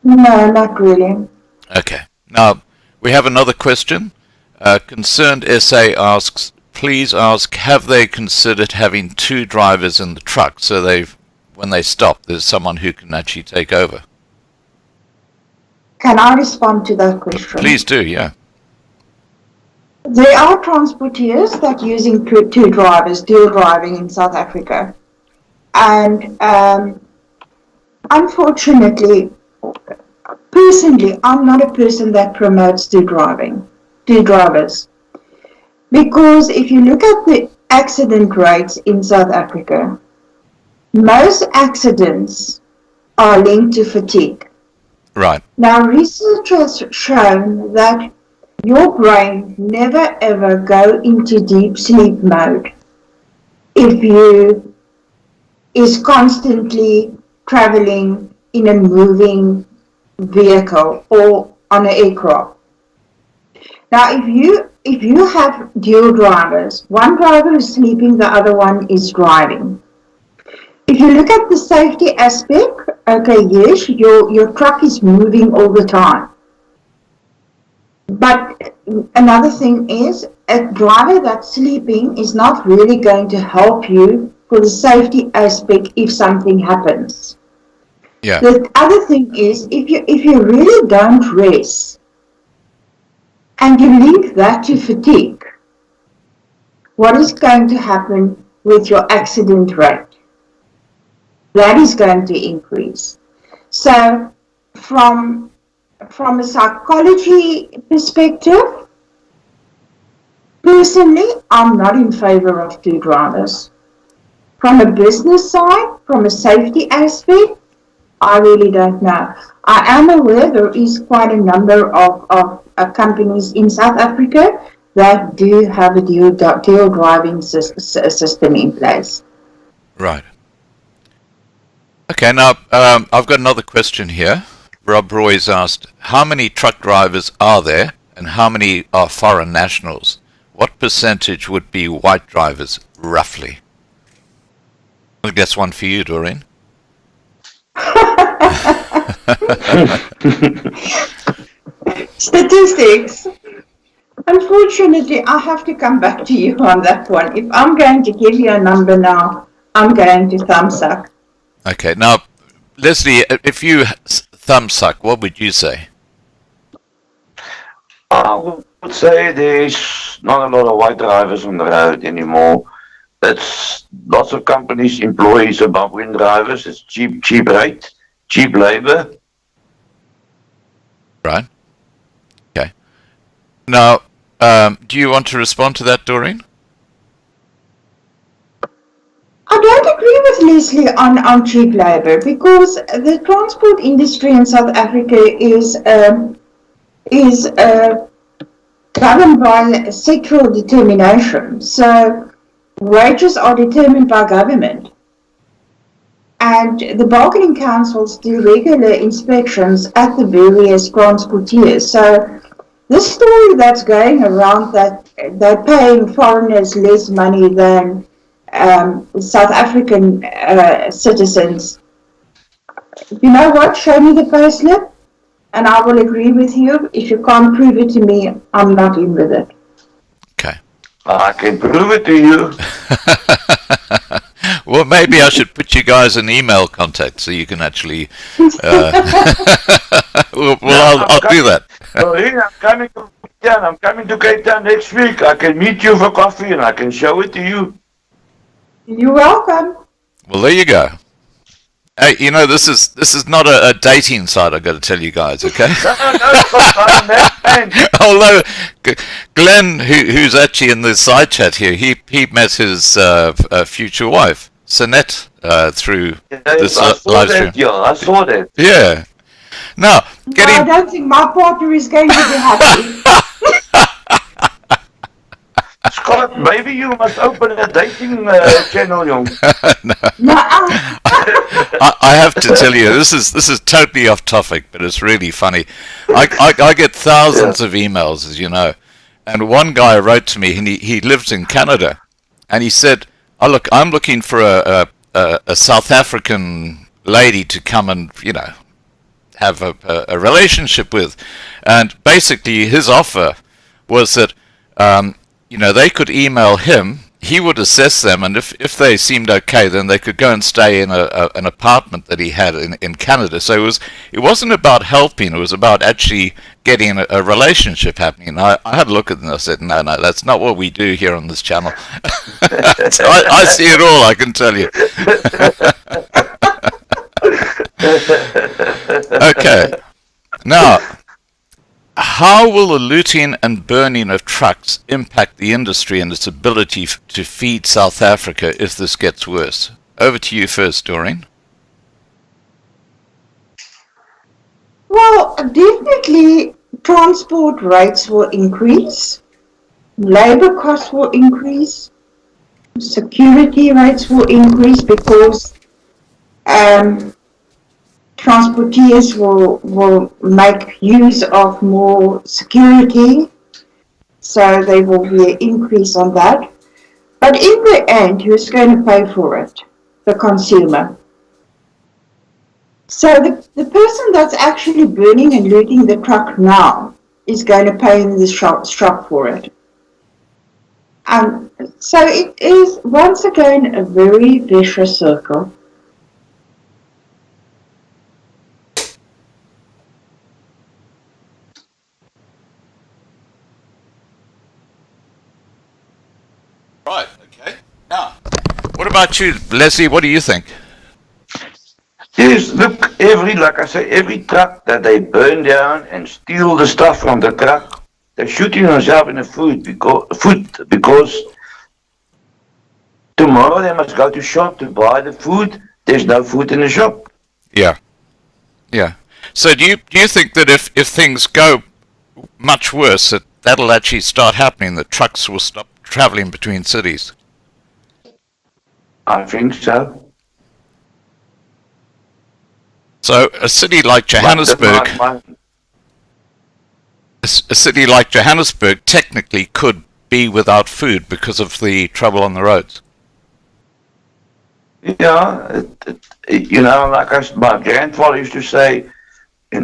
No, not really. Okay. Now, we have another question. Concerned SA asks, please ask, have they considered having 2 drivers in the truck so when they stop, there's someone who can actually take over? Can I respond to that question? Please do, yeah. There are transporteers that using 2 drivers, dual driving in South Africa. And unfortunately, personally, I'm not a person that promotes dual drivers. Because if you look at the accident rates in South Africa, most accidents are linked to fatigue. Right. Now, research has shown that your brain never ever go into deep sleep mode if you is constantly traveling in a moving vehicle or on an aircraft. Now, if you have dual drivers, one driver is sleeping, the other one is driving. If you look at the safety aspect, okay, yes, your truck is moving all the time. But another thing is, a driver that's sleeping is not really going to help you for the safety aspect if something happens. Yeah. The other thing is, if you really don't rest, and you link that to fatigue, what is going to happen with your accident rate? That is going to increase. So from a psychology perspective, personally, I'm not in favor of two drivers. From a business side, from a safety aspect, I really don't know. I am aware there is quite a number of companies in South Africa that do have a dual driving system in place. Right. Okay, now I've got another question here. Rob Roy's asked, how many truck drivers are there and how many are foreign nationals? What percentage would be white drivers, roughly? I think that's one for you, Doreen. Statistics. Unfortunately, I have to come back to you on that one. If I'm going to give you a number now, I'm going to thumb suck. Okay, now, Leslie, if you thumb suck, what would you say? I would say there's not a lot of white drivers on the road anymore. It's lots of companies employ Zimbabwean drivers. It's cheap rate, cheap labor. Right. Okay. Now, do you want to respond to that, Doreen? I don't agree with Leslie on cheap labor, because the transport industry in South Africa is governed by sectoral determination. So wages are determined by government, and the bargaining councils do regular inspections at the various transporteers. So this story that's going around that they're paying foreigners less money than South African citizens, you know what? Show me the payslip, and I will agree with you. If you can't prove it to me, I'm not in with it. Okay. I can prove it to you. Well, maybe I should put you guys in email contact so you can actually. I'll do that. Doreen, I'm coming to Cape Town next week. I can meet you for coffee and I can show it to you. You're welcome. Well, there you go. Hey, you know, this is not a dating site, I've got to tell you guys, okay? No, Although Glenn, who's actually in the side chat here, he met his future wife, Sinette, through this live stream. I saw that. Yeah. Now, I don't think my partner is going to be happy. Scott, maybe you must open a dating channel, young. No. I have to tell you, this is totally off topic, but it's really funny. I get thousands of emails, as you know, and one guy wrote to me, and he lives in Canada, and he said, "Oh look, I'm looking for a South African lady to come and have a relationship with," and basically his offer was that they could email him. He would assess them, and if they seemed okay, then they could go and stay in an apartment that he had in Canada. So it wasn't about helping; it was about actually getting a relationship happening. And I had a look at it and I said, no, that's not what we do here on this channel. So I see it all, I can tell you. Okay, now, how will the looting and burning of trucks impact the industry and its ability to feed South Africa if this gets worse? Over to you first, Doreen. Well, definitely transport rates will increase, labor costs will increase, security rates will increase, because transporteers will make use of more security, so there will be an increase on that. But in the end, who's going to pay for it? The consumer. So the person that's actually burning and looting the truck now is going to pay in the shop for it. So it is, once again, a very vicious circle. Right, okay. Now, what about you, Leslie? What do you think? Yes, look, like I say, every truck that they burn down and steal the stuff from the truck, they're shooting themselves in the foot because tomorrow they must go to shop to buy the food. There's no food in the shop. Yeah. Yeah. So do you think that if things go much worse, that'll actually start happening, that trucks will stop traveling between cities? I think so. So a city like Johannesburg, a city like Johannesburg technically could be without food because of the trouble on the roads. Yeah, like my grandfather used to say, if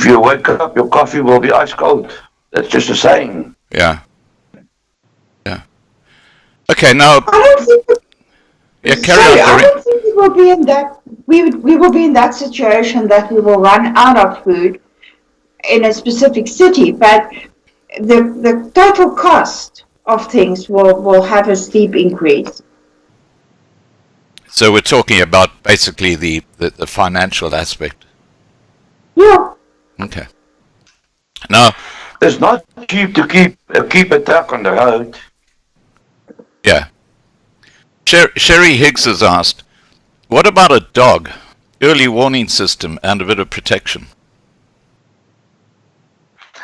you wake up, your coffee will be ice cold. That's just a saying. Yeah. Yeah. Okay, now. I don't think. Yeah, carry on, I don't think we will be in that. We will be in that situation that we will run out of food in a specific city, but the total cost of things will have a steep increase. So we're talking about basically the financial aspect. Yeah. Okay. Now, it's not cheap to keep a truck on the road. Yeah. Sherry Higgs has asked, what about a dog? Early warning system and a bit of protection.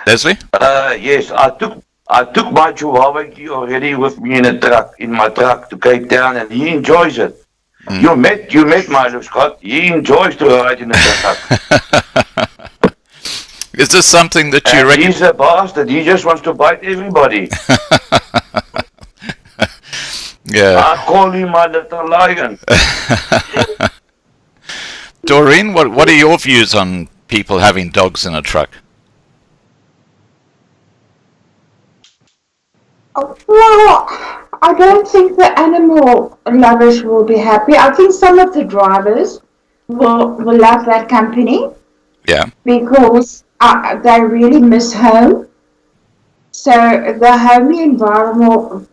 Leslie? Yes, I took my Chihuahua already with me in my truck to Cape Town, and he enjoys it. You met Milo, Scott. He enjoys to ride in the truck. Is this something that you reckon? He's a bastard. He just wants to bite everybody. Yeah. I call him my little lion. Doreen, what are your views on people having dogs in a truck? Well, I don't think the animal lovers will be happy. I think some of the drivers will love that company. Yeah. Because they really miss home. So the homely environment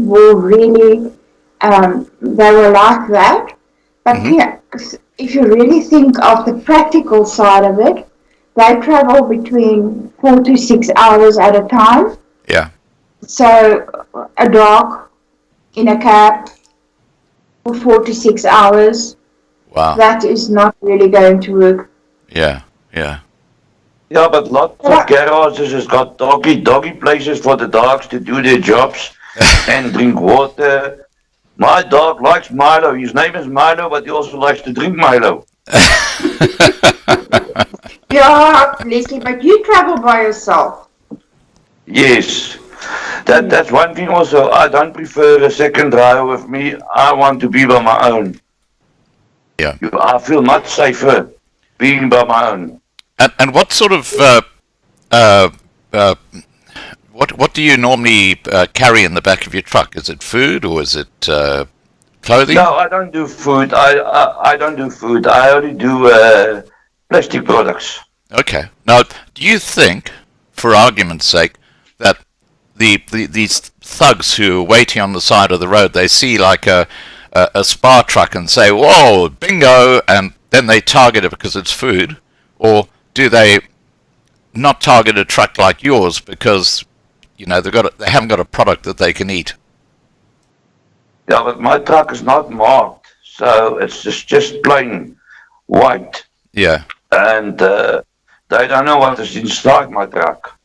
will really, they will like that. But yeah, if you really think of the practical side of it, they travel between 4 to 6 hours at a time. Yeah. So a dog in a cab for 4 to 6 hours, Wow. that is not really going to work. Yeah. Yeah. Yeah, but lots of garages has got doggy places for the dogs to do their jobs and drink water. My dog likes Milo. His name is Milo, but he also likes to drink Milo. Yeah, Leslie, but you travel by yourself. Yes. That's one thing also. I don't prefer a second driver with me. I want to be by my own. Yeah. I feel much safer being by my own. And what sort of what do you normally carry in the back of your truck? Is it food or is it clothing? No, I don't do food. I don't do food. I only do plastic products. Okay. Now, do you think, for argument's sake, that these thugs who are waiting on the side of the road, they see like a spar truck and say, "Whoa, bingo," and then they target it because it's food, or do they not target a truck like yours because they haven't got a product that they can eat? Yeah, but my truck is not marked, so it's just plain white. Yeah. And they don't know what is inside my truck.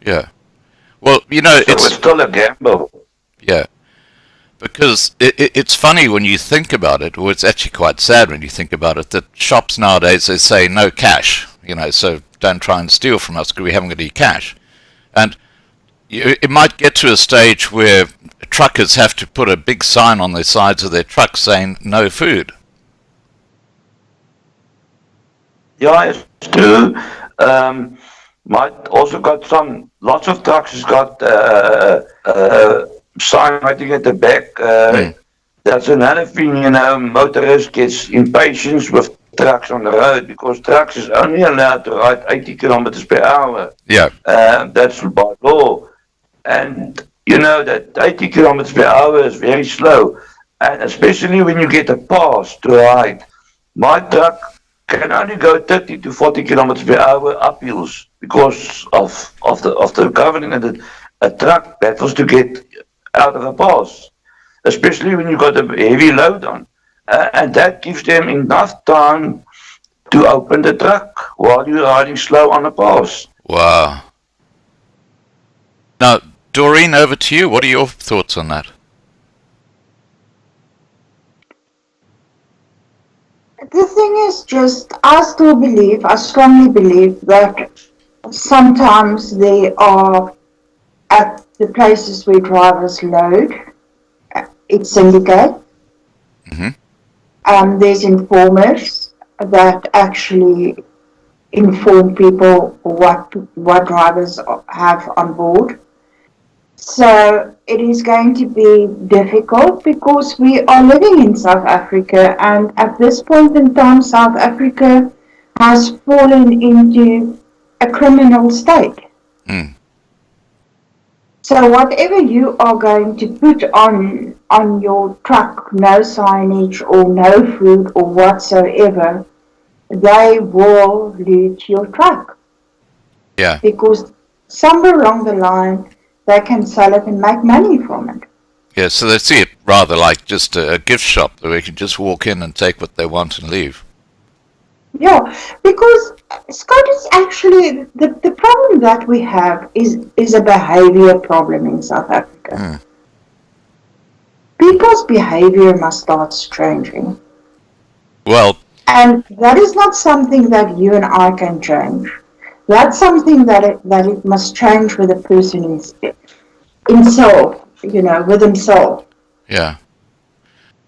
Yeah. Well, it's still a gamble. Yeah. Because it's funny when you think about it, or it's actually quite sad when you think about it, that shops nowadays, they say no cash, so don't try and steal from us because we haven't got any cash. And it might get to a stage where truckers have to put a big sign on the sides of their trucks saying no food. Yeah, it's true. Might also got lots of trucks has got sign writing at the back. That's another thing, motorists gets impatient with trucks on the road because trucks is only allowed to ride 80 kilometers per hour. Yeah. That's by law. And you know that 80 kilometers per hour is very slow. And especially when you get a pass to ride. My truck can only go 30 to 40 kilometers per hour up hills because of the governing and a truck that was to get out of a pass, especially when you got a heavy load on. And that gives them enough time to open the truck while you're riding slow on a pass. Wow. Now, Doreen, over to you. What are your thoughts on that? The thing is just, I strongly believe that sometimes they are at the places where drivers load, it's syndicate. There's informers that actually inform people what drivers have on board. So it is going to be difficult because we are living in South Africa, and at this point in time South Africa has fallen into a criminal state. So whatever you are going to put on your truck, no signage or no food or whatsoever, they will loot your truck. Yeah. Because somewhere along the line they can sell it and make money from it. Yeah, so they see it rather like just a gift shop where they can just walk in and take what they want and leave. Yeah, because Scott, is actually the problem that we have is a behavior problem in South Africa. People's behavior must start changing. Well, and that is not something that you and I can change. That's something that it must change with the person himself, with himself. Yeah.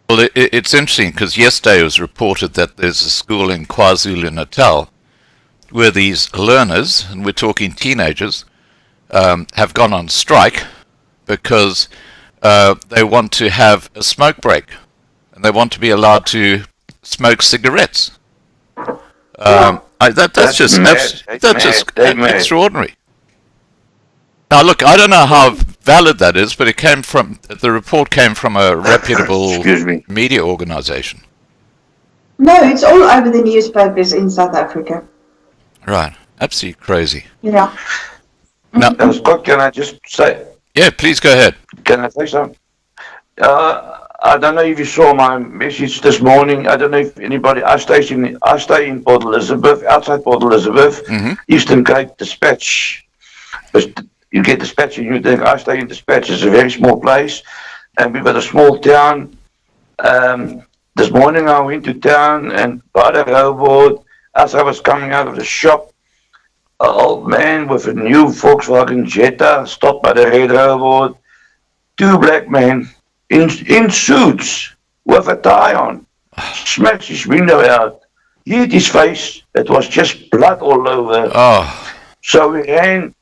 Well, it's interesting because yesterday it was reported that there's a school in KwaZulu-Natal where these learners, and we're talking teenagers, have gone on strike because they want to have a smoke break and they want to be allowed to smoke cigarettes. That's just extraordinary. Now, look, I don't know how valid that is, but the report came from a reputable media organization. No, it's all over the newspapers in South Africa. Right, absolutely crazy. Yeah. Now, Scott, can I just say? Yeah, please go ahead. Can I say something? I don't know if you saw my message this morning. I don't know if anybody. I stay in Port Elizabeth, outside Port Elizabeth, Eastern Cape Dispatch. You get Dispatch and you think, I stay in Dispatch. It's a very small place, and we've got a small town. This morning I went to town, and by the road, as I was coming out of the shop, an old man with a new Volkswagen Jetta stopped by the red road. Two black men in suits with a tie on, smashed his window out. He hit his face. It was just blood all over. Oh. So we ran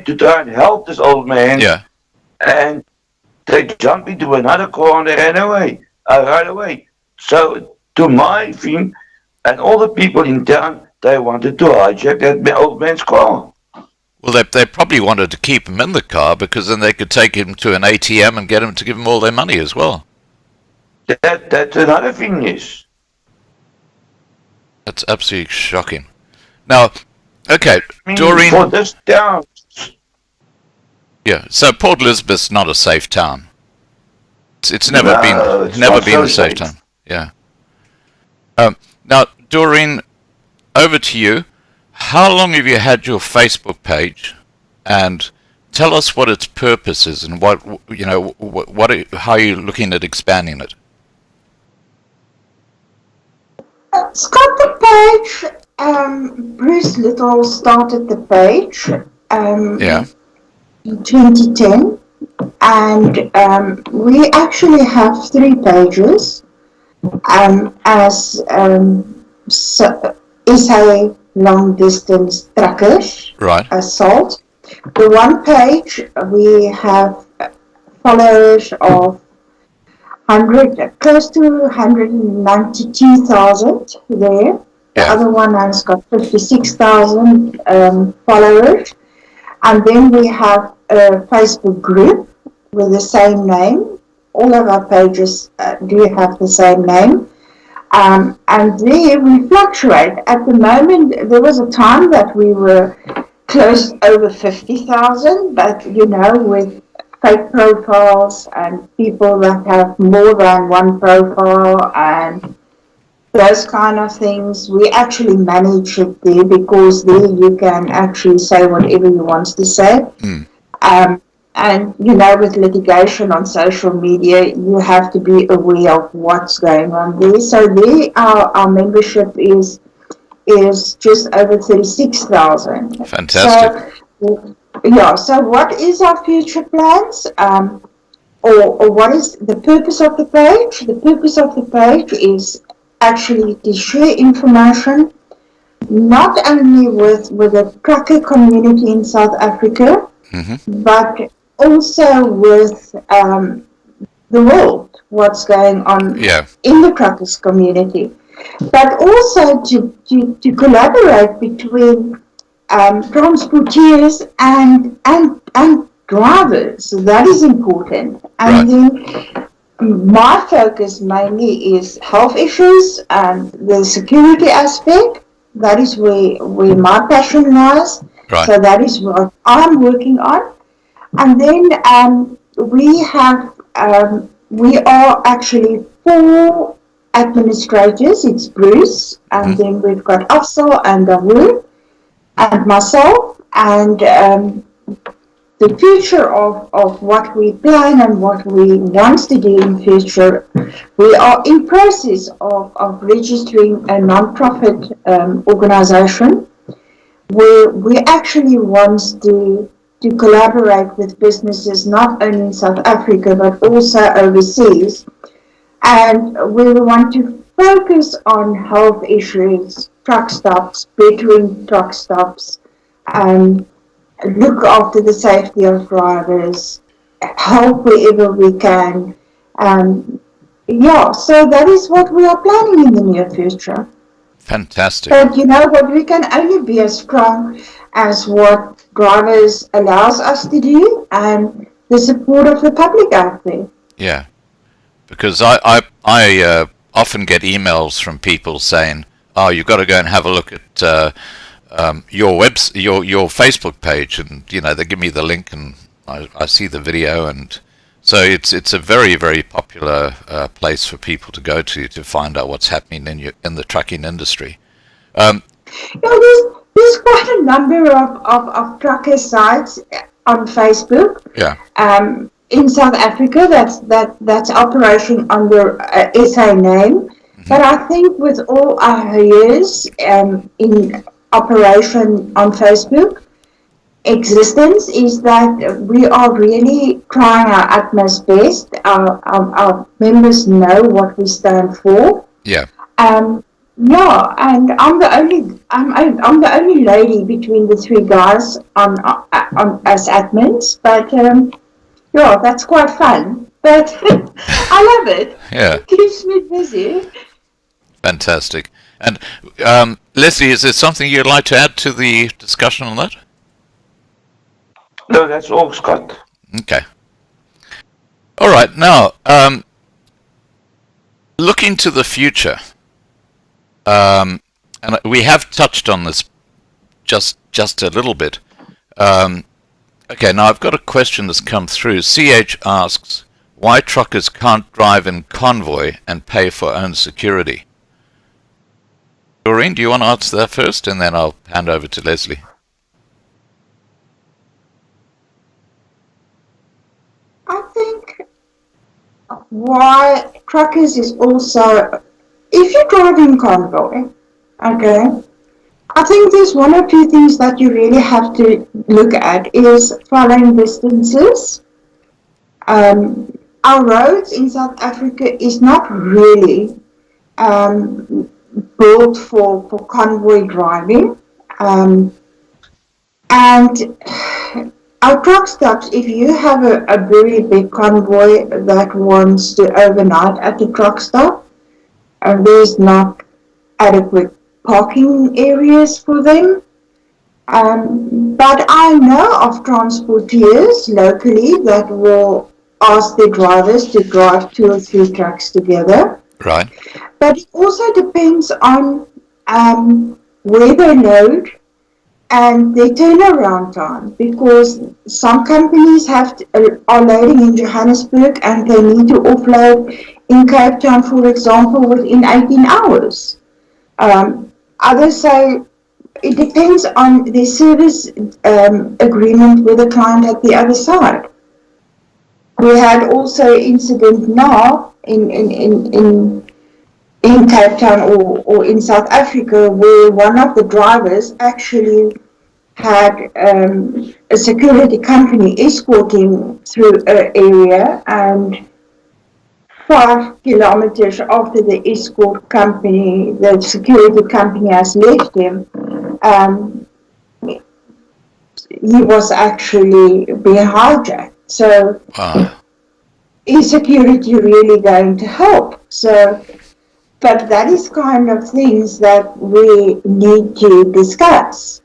to try and help this old man. Yeah. And they jumped into another car and they ran away. Right away. So to my thing, and all the people in town, they wanted to hijack that old man's car. Well, they probably wanted to keep him in the car because then they could take him to an ATM and get him to give him all their money as well. That's another thing, yes. That's absolutely shocking. Now, okay, Doreen. For this town. Yeah, so Port Elizabeth's not a safe town. It's never been a safe town. Yeah. Now, Doreen, over to you. How long have you had your Facebook page, and tell us what its purpose is and how are you looking at expanding it? Scott, the page, Bruce Little started the page in 2010, and we actually have 3 pages. SA long distance truckers Right. assault. The one page we have followers of close to 192,000 there. The Yeah. other one has got 56,000 followers. And then we have a Facebook group with the same name. All of our pages do have the same name. And there we fluctuate. At the moment, there was a time that we were close over 50,000, but with fake profiles and people that have more than one profile and those kind of things, we actually manage it there because there you can actually say whatever you want to say. And with litigation on social media, you have to be aware of what's going on there. So there, our membership is just over 36,000. Fantastic. So what is our future plans? Or what is the purpose of the page? The purpose of the page is actually to share information, not only with the trucker community in South Africa, but also with the world, what's going on in the truckers community, but also to collaborate between transporteers and drivers. That is important. And then my focus mainly is health issues and the security aspect. That is where my passion lies. Right. So that is what I'm working on. And then we are actually 4 administrators. It's Bruce, and then we've got Afsal and Dawood, and myself, and the future of what we plan and what we want to do in future, we are in process of registering a non-profit organization where we actually want to collaborate with businesses not only in South Africa but also overseas, and we want to focus on health issues, truck stops, bettering truck stops, look after the safety of drivers, help wherever we can. So that is what we are planning in the near future. Fantastic. But what we can only be as strong as what drivers allows us to do and the support of the public out there. Yeah, because I often get emails from people saying, "Oh, you've got to go and have a look at your Facebook page," and they give me the link and I see the video, and so it's a very, very popular place for people to go to find out what's happening in the trucking industry. There's quite a number of trucker sites on Facebook. Yeah. In South Africa, that's operation under SA name. But I think with all our years in operation on Facebook existence, is that we are really trying our utmost best. Our members know what we stand for. Yeah. And I'm the only lady between the 3 guys on as admins, but that's quite fun. But I love it. Yeah. It keeps me busy. Fantastic. And Leslie, is there something you'd like to add to the discussion on that? No, that's all, Scott. Okay. All right. Now, looking to the future, and we have touched on this just a little bit. Okay, now I've got a question that's come through. CH asks, why truckers can't drive in convoy and pay for own security? Doreen, do you want to answer that first, and then I'll hand over to Leslie? I think why truckers is also, if you drive in convoy, okay, I think there's one or two things that you really have to look at is following distances. Our roads in South Africa is not really built for convoy driving. And our truck stops, if you have a very big convoy that wants to overnight at the truck stop, there's not adequate parking areas for them. But I know of transporteers locally that will ask their drivers to drive 2 or 3 trucks together. Right. But it also depends on where they load and their turnaround time, because some companies are loading in Johannesburg and they need to offload in Cape Town, for example, within 18 hours. Others say it depends on the service agreement with the client at the other side. We had also an incident now in Cape Town or in South Africa where one of the drivers actually had a security company escorting through an area, and 5 kilometers after the escort company, the security company has left him, he was actually being hijacked. So is security really going to help? So, but that is kind of things that we need to discuss.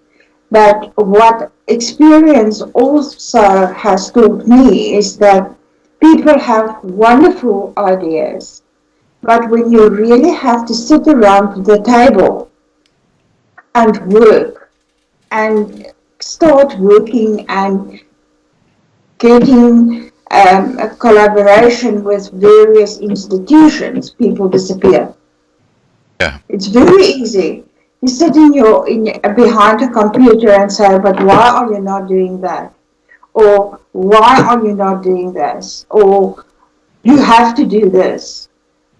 But what experience also has taught me is that people have wonderful ideas, but when you really have to sit around the table and work and start working and getting a collaboration with various institutions, people disappear. Yeah. It's very easy. You sit behind a computer and say, but why are you not doing that? Or why are you not doing this? Or you have to do this.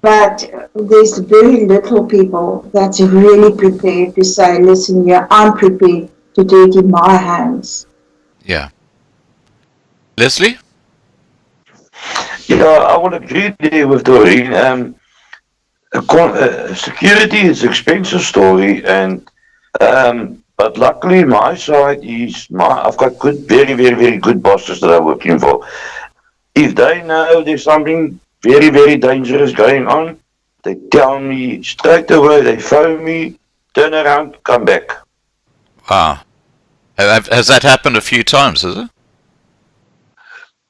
But there's very little people that's really prepared to say, listen, yeah, I'm prepared to do it in my hands. Yeah. Leslie? Yeah, I would agree there with Doreen. Security is an expensive story, and but luckily my side is I've got very, very, very good bosses that I'm working for. If they know there's something very, very dangerous going on, they tell me straight away. They phone me, turn around, come back. Wow. Has that happened a few times, has it?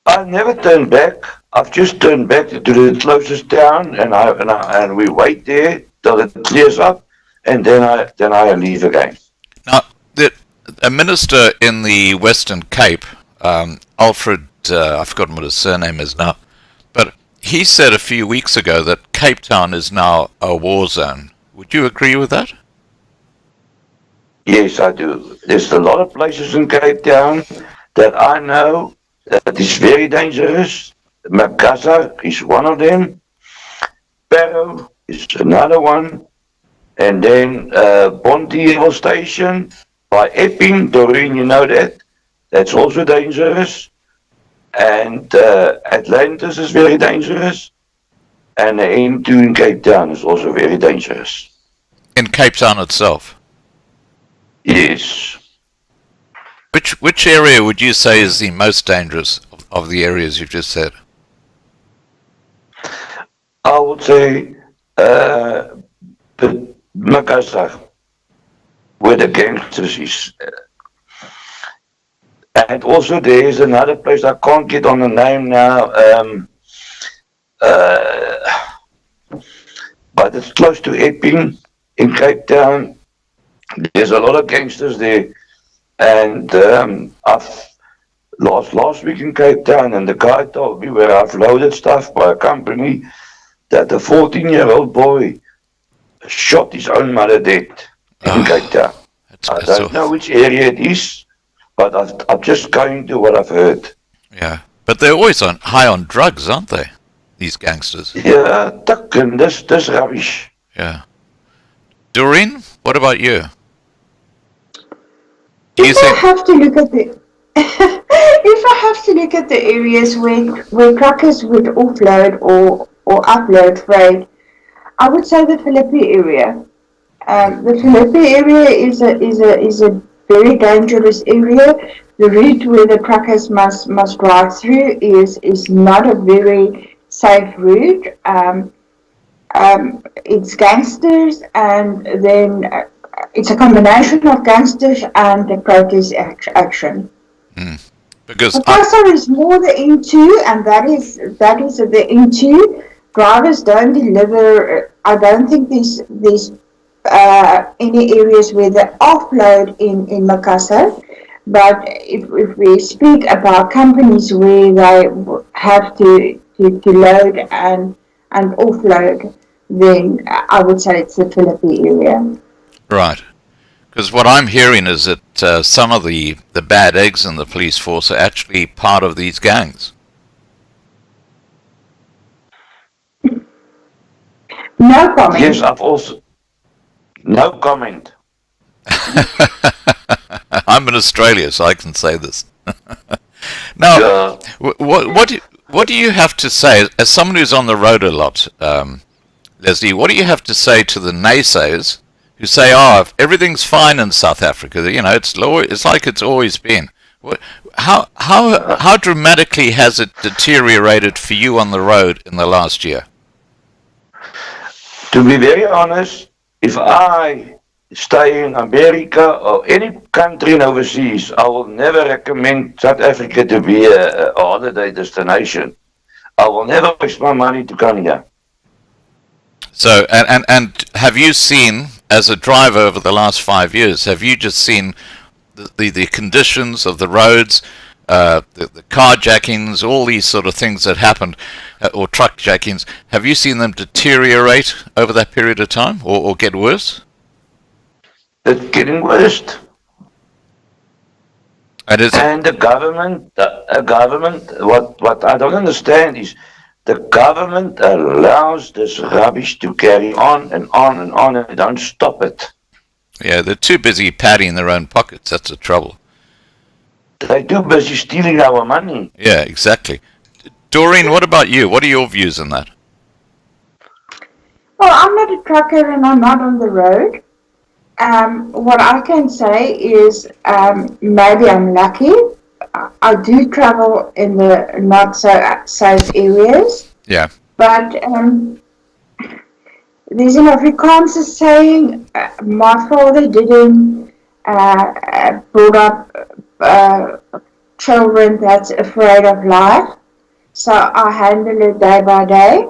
I never turn back. I've just turned back to the closest town, and we wait there till it clears up, and then I leave again. Now, a minister in the Western Cape, Alfred, I've forgotten what his surname is now, but he said a few weeks ago that Cape Town is now a war zone. Would you agree with that? Yes, I do. There's a lot of places in Cape Town that I know that is very dangerous. Makassar is one of them. Parow is another one. And then Pontiel Station by Epping, Doreen, you know that. That's also dangerous. And Atlantis is very dangerous. And the N2 in Cape Town is also very dangerous. In Cape Town itself? Yes. Which area would you say is the most dangerous of the areas you've just said? I would say Makassar, where the gangsters is. And also there is another place, I can't get on the name now, but it's close to Epping in Cape Town. There's a lot of gangsters there. And I've last week in Cape Town, and the guy told me where I've loaded stuff by a company that a 14-year-old boy shot his own mother dead in Cape Town. I don't know which area it is, but I'm just going to what I've heard. Yeah, but they're always high on drugs, aren't they? These gangsters. Yeah, and this rubbish. Yeah. Doreen, what about you? If I have to look at the areas where truckers would offload or upload freight, I would say the Philippi area. The Philippi area is a very dangerous area. The route where the truckers must drive through is not a very safe route. It's gangsters, and then it's a combination of gangsters and the protest action. Because Makassar is more the N2, and that is the N2. Drivers don't deliver. I don't think there's any areas where they offload in Makassar. But if we speak about companies where they have to load and offload, then I would say it's the Philippi area. right. Because what I'm hearing is that some of the bad eggs in the police force are actually part of these gangs. No comment. Yes, I've also. No comment. I'm in Australia, so I can say this. Now, Yeah. what do you have to say as someone who's on the road a lot, Leslie? What do you have to say to the naysayers who say, "Oh, if everything's fine in South Africa, you know, it's like it's always been"? How dramatically has it deteriorated for you on the road in the last year? To be very honest, if I stay in America or any country in overseas, I will never recommend South Africa to be a holiday destination. I will never waste my money to come here. So, and have you seen, as a driver over the last 5 years, have you just seen the conditions of the roads, the carjackings, all these sort of things that happened, or truck jackings, have you seen them deteriorate over that period of time, or get worse? It's getting worse. And the government, what I don't understand is the government allows this rubbish to carry on and on and on, and they don't stop it. Yeah, they're too busy padding their own pockets. That's the trouble. They're too busy stealing our money. Yeah, exactly. Doreen, what about you? What are your views on that? Well, I'm not a trucker and I'm not on the road. What I can say is maybe I'm lucky. I do travel in the not so safe areas. Yeah. But there's an Afrikaanse saying, my father didn't brought up children that's afraid of life. So I handle it day by day.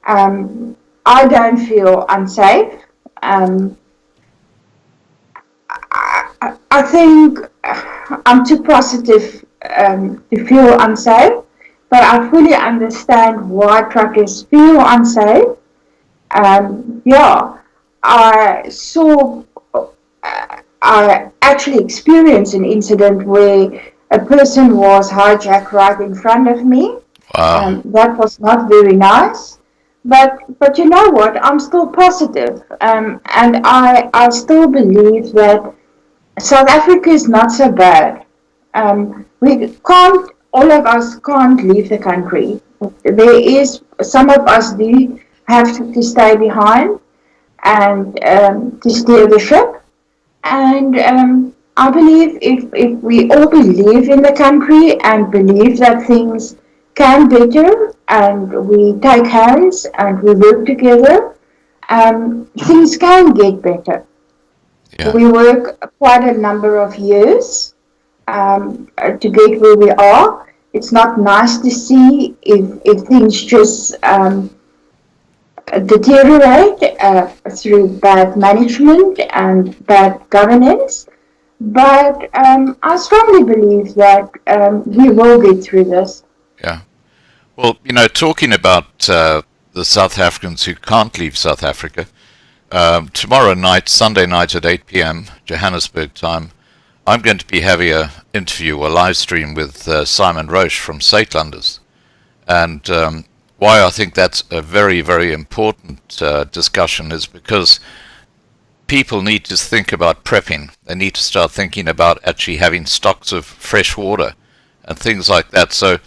I don't feel unsafe. I think I'm too positive to feel unsafe, but I fully understand why truckers feel unsafe. I actually experienced an incident where a person was hijacked right in front of me. Wow. That was not very nice. But you know what? I'm still positive, and I still believe that South Africa is not so bad. All of us can't leave the country. Some of us do have to stay behind and to steer the ship. And I believe if we all believe in the country and believe that things can better and we take hands and we work together, things can get better. Yeah. We work quite a number of years to get where we are. It's not nice to see if things just deteriorate through bad management and bad governance. But I strongly believe that we will get through this. Yeah. Well, you know, talking about the South Africans who can't leave South Africa, tomorrow night, Sunday night at 8 p.m. Johannesburg time, I'm going to be having an interview or live stream with Simon Roche from Saitlanders. And why I think that's a very, very important discussion is because people need to think about prepping. They need to start thinking about actually having stocks of fresh water and things like that. So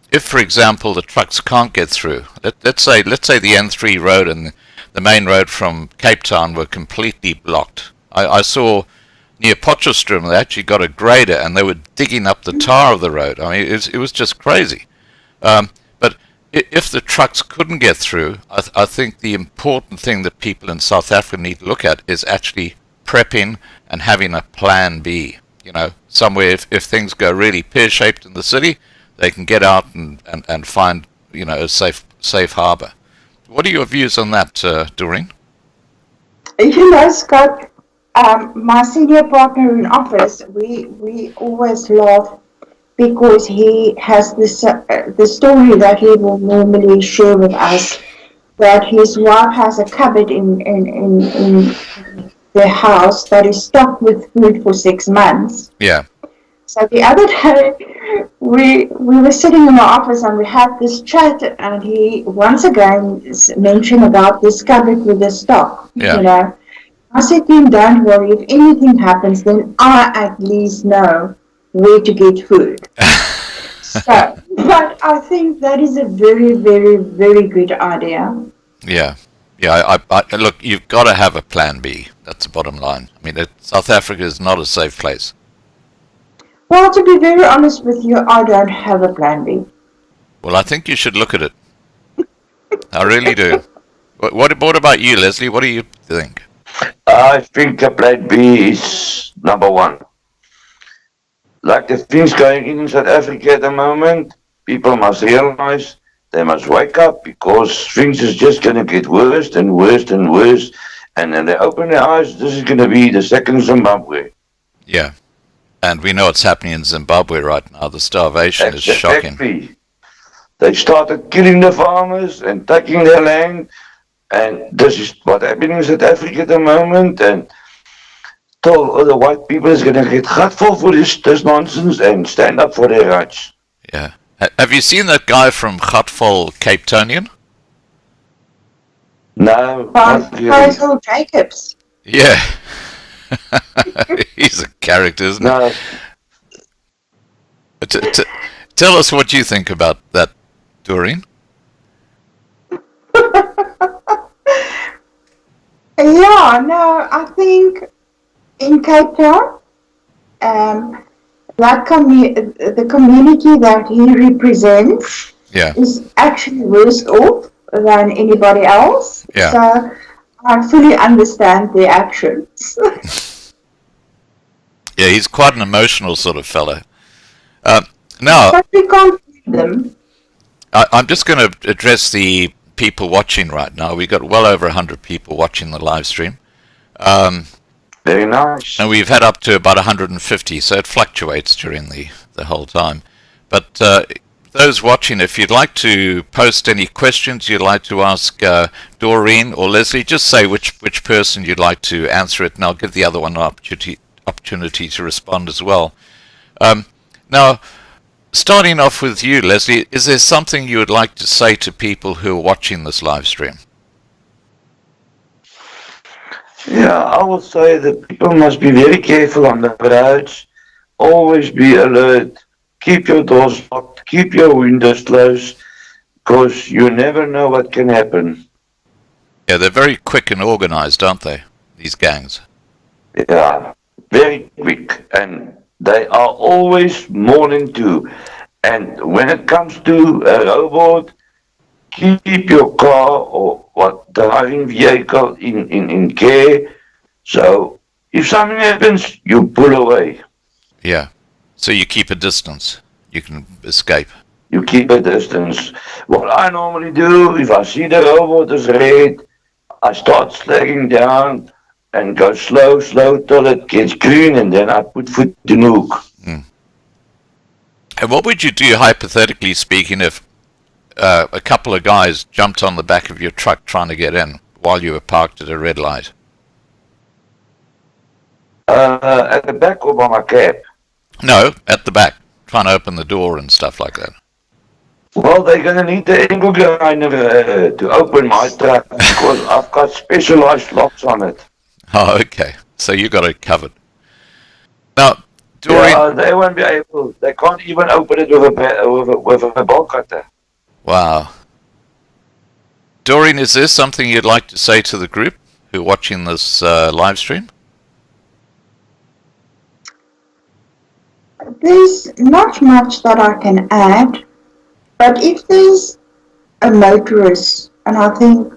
if, for example, the trucks can't get through, let's say the N3 road and the main road from Cape Town were completely blocked. I saw near Potchefstroom they actually got a grader and they were digging up the tar of the road. I mean, it was just crazy. But if the trucks couldn't get through, I think the important thing that people in South Africa need to look at is actually prepping and having a plan B. You know, somewhere if things go really pear-shaped in the city, they can get out and find, you know, a safe harbour. What are your views on that, Doreen? You know, Scott, my senior partner in office, we always laugh because he has this the story that he will normally share with us, that his wife has a cupboard in the house that is stocked with food for 6 months. Yeah. So the other day, we were sitting in the office and we had this chat, and he once again mentioned about this cupboard with the stock. Yeah. You know, I said to him, "Don't worry. If anything happens, then I at least know where to get food." So, but I think that is a very, very, very good idea. Yeah. Yeah, I look, you've got to have a plan B. That's the bottom line. I mean, South Africa is not a safe place. Well, to be very honest with you, I don't have a plan B. Well, I think you should look at it. I really do. What about you, Leslie? What do you think? I think a plan B is number one. Like the things going in South Africa at the moment, people must realize they must wake up, because things is just going to get worse and worse and worse. And then they open their eyes, this is going to be the second Zimbabwe. Yeah. And we know what's happening in Zimbabwe right now. The starvation is shocking. Exactly. They started killing the farmers and taking their land. And this is what's happening in South Africa at the moment. And all the white people is going to get gutful for this nonsense and stand up for their rights. Yeah. Have you seen that guy from Gatvol, Cape Townian? No, not really. Faisal Jacobs. Yeah. He's a character, isn't he? No, Tell us what you think about that, Doreen. Yeah, no, I think in Cape Town, the community that he represents Yeah. is actually worse off than anybody else. Yeah. So I fully understand their actions. Yeah, he's quite an emotional sort of fellow. Now, But we can't blame them. I'm just going to address the people watching right now. We've got well over 100 people watching the live stream. very nice. And we've had up to about 150, so it fluctuates during the whole time. But those watching, if you'd like to post any questions you'd like to ask Doreen or Leslie, just say which person you'd like to answer it, and I'll give the other one an opportunity to respond as well. Now, starting off with you, Leslie, is there something you would like to say to people who are watching this live stream? Yeah, I would say that people must be very careful on the roads. Always be alert. Keep your doors locked. Keep your windows closed, because you never know what can happen. Yeah, they're very quick and organized, aren't they, these gangs? Yeah, very quick, and they are always more than two. And when it comes to a robot, keep your car or driving vehicle in care. So if something happens, you pull away. Yeah. So you keep a distance. You can escape. You keep a distance. What I normally do, if I see the robot is red, I start slowing down and go slow till it gets green, and then I put foot in the hook. And what would you do, hypothetically speaking, if a couple of guys jumped on the back of your truck trying to get in while you were parked at a red light? At the back or by my cab? No, at the back, trying to open the door and stuff like that. Well, they're going to need the angle grinder to open my truck, because I've got specialized locks on it. Oh, okay. So you got it covered. Now, Doreen... Yeah, they won't be able. They can't even open it with a ball cutter. Wow. Doreen, is there something you'd like to say to the group who are watching this live stream? There's not much that I can add, but if there's a motorist, and I think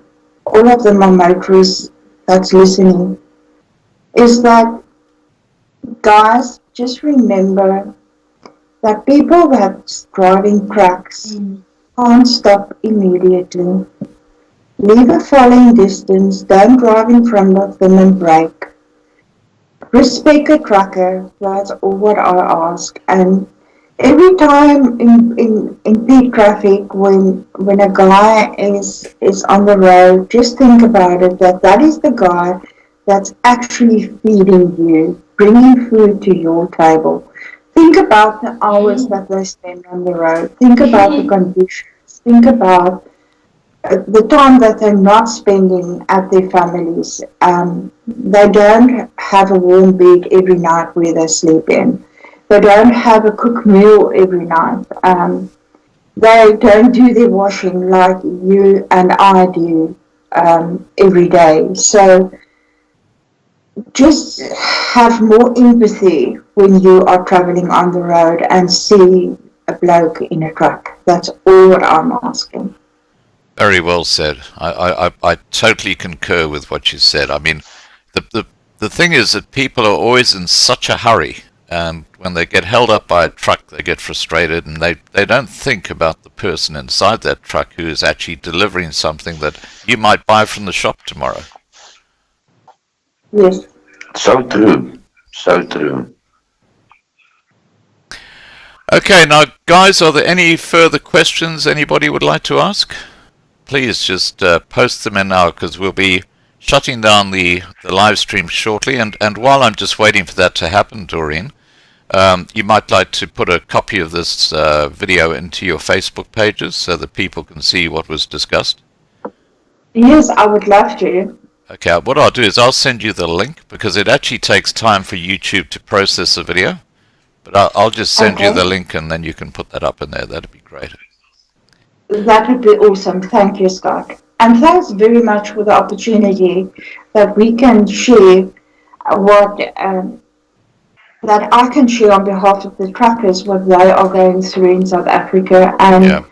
all of them are motorists that's listening, is that, guys, just remember that people that's driving trucks can't stop immediately. Leave a following distance, don't drive in front of them and brake. Respect a trucker, that's all what I ask. And every time in peak traffic, when a guy is on the road, just think about it, that is the guy that's actually feeding you, bringing food to your table. Think about the hours that they spend on the road. Think about the conditions. Think about the time that they're not spending at their families. They don't have a warm bed every night where they sleep in. They don't have a cooked meal every night. They don't do their washing like you and I do every day. So just have more empathy when you are traveling on the road and see a bloke in a truck. That's all what I'm asking. Very well said. I totally concur with what you said. I mean, the thing is that people are always in such a hurry, and when they get held up by a truck, they get frustrated, and they don't think about the person inside that truck who is actually delivering something that you might buy from the shop tomorrow. Yes. So true. So true. Okay, now, guys, are there any further questions anybody would like to ask? Please just post them in now, because we'll be shutting down the live stream shortly. And while I'm just waiting for that to happen, Doreen, you might like to put a copy of this video into your Facebook pages so that people can see what was discussed. Yes, I would love to. Okay, what I'll do is I'll send you the link, because it actually takes time for YouTube to process the video. But I'll just send you the link, and then you can put that up in there. That'd be great. That would be awesome. Thank you, Scott. And thanks very much for the opportunity that we can share what that I can share on behalf of the truckers what they are going through in South Africa. And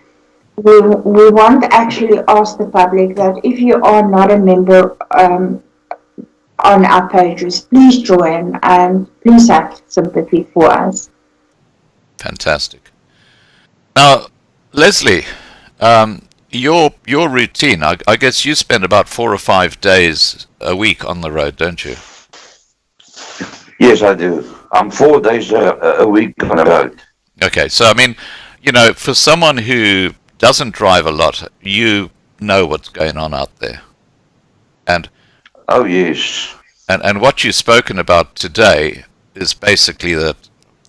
we want to actually ask the public that if you are not a member on our pages, please join and please have sympathy for us. Fantastic. Now, Leslie, your routine, I guess you spend about 4 or 5 days a week on the road, don't you? Yes, I do. I'm 4 days a week on the road. Okay, so I mean, you know, for someone who doesn't drive a lot, you know what's going on out there. And oh, yes. And what you've spoken about today is basically that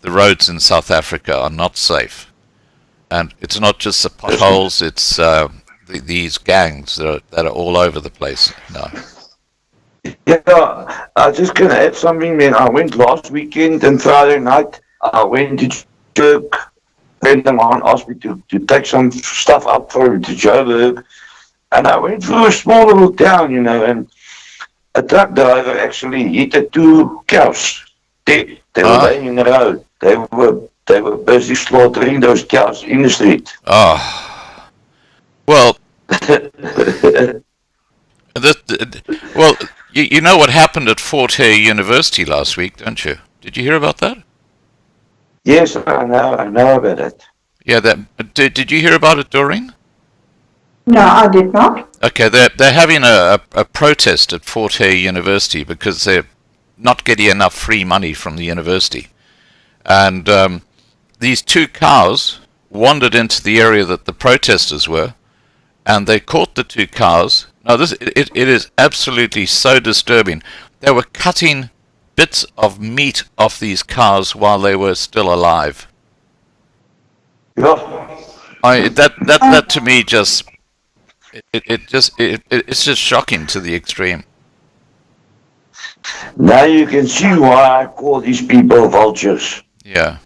the roads in South Africa are not safe. And it's not just the potholes, it's these gangs that are all over the place now. Yeah, I just going to add something, man. I went last weekend and Friday night. I went to Joburg. A friend of mine asked me to take some stuff up for him to Joburg. And I went through a small little town, you know, and a truck driver actually hit 2 cows. They were laying in the road. They were busy slaughtering those cows in the street. Oh. Well, well, you know what happened at Fort Hare University last week, don't you? Did you hear about that? Yes, I know about it. Yeah, did you hear about it, Doreen? No, I did not. Okay, they're having a protest at Fort Hare University because they're not getting enough free money from the university. And these 2 cows wandered into the area that the protesters were, and they caught the 2 cows. Now, it is absolutely so disturbing. They were cutting bits of meat off these cows while they were still alive. Yeah. That to me just it's just shocking to the extreme. Now you can see why I call these people vultures. Yeah.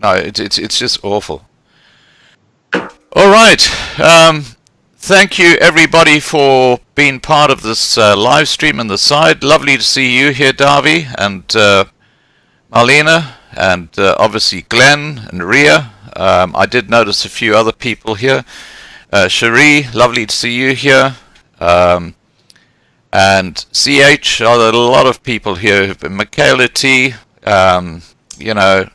No, it's just awful. All right. Thank you everybody for being part of this live stream on the side. Lovely to see you here, Davy, and Marlena, and obviously Glenn and Ria. I did notice a few other people here. Cherie, lovely to see you here. And CH, there are a lot of people here. Michaela T, you know,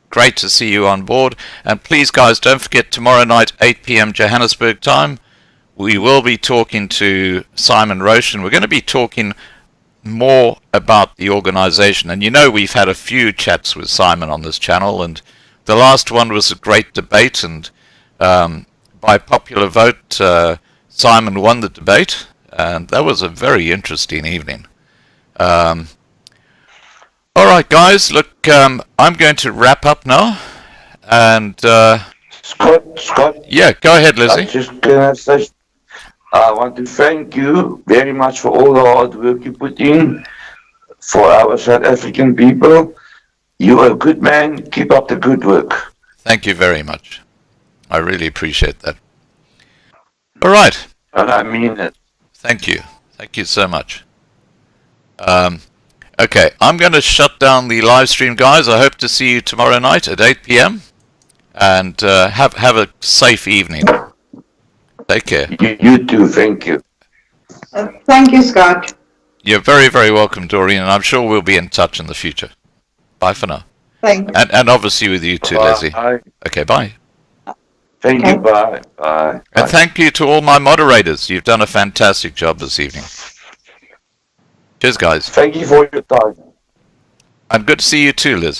great to see you on board. And please, guys, don't forget tomorrow night, 8 p.m. Johannesburg time, we will be talking to Simon Roche, and we're going to be talking more about the organization. And you know, we've had a few chats with Simon on this channel, and the last one was a great debate, and by popular vote, Simon won the debate, and that was a very interesting evening. All right, guys, look, I'm going to wrap up now, and Scott. yeah, go ahead, Lizzie. I want to thank you very much for all the hard work you put in for our South African people. You're a good man. Keep up the good work. Thank you very much. I really appreciate that. All right. And I mean it. Thank you. Thank you so much. Okay, I'm going to shut down the live stream, guys. I hope to see you tomorrow night at 8 p.m. And have a safe evening. Take care. You too. Thank you. Thank you, Scott. You're very, very welcome, Doreen, and I'm sure we'll be in touch in the future. Bye for now. Thank you. And obviously with you too, Leslie. Bye. Okay, bye. Thank you. Bye. Bye. And thank you to all my moderators. You've done a fantastic job this evening. Cheers, guys. Thank you for your time. And good to see you too, Liz.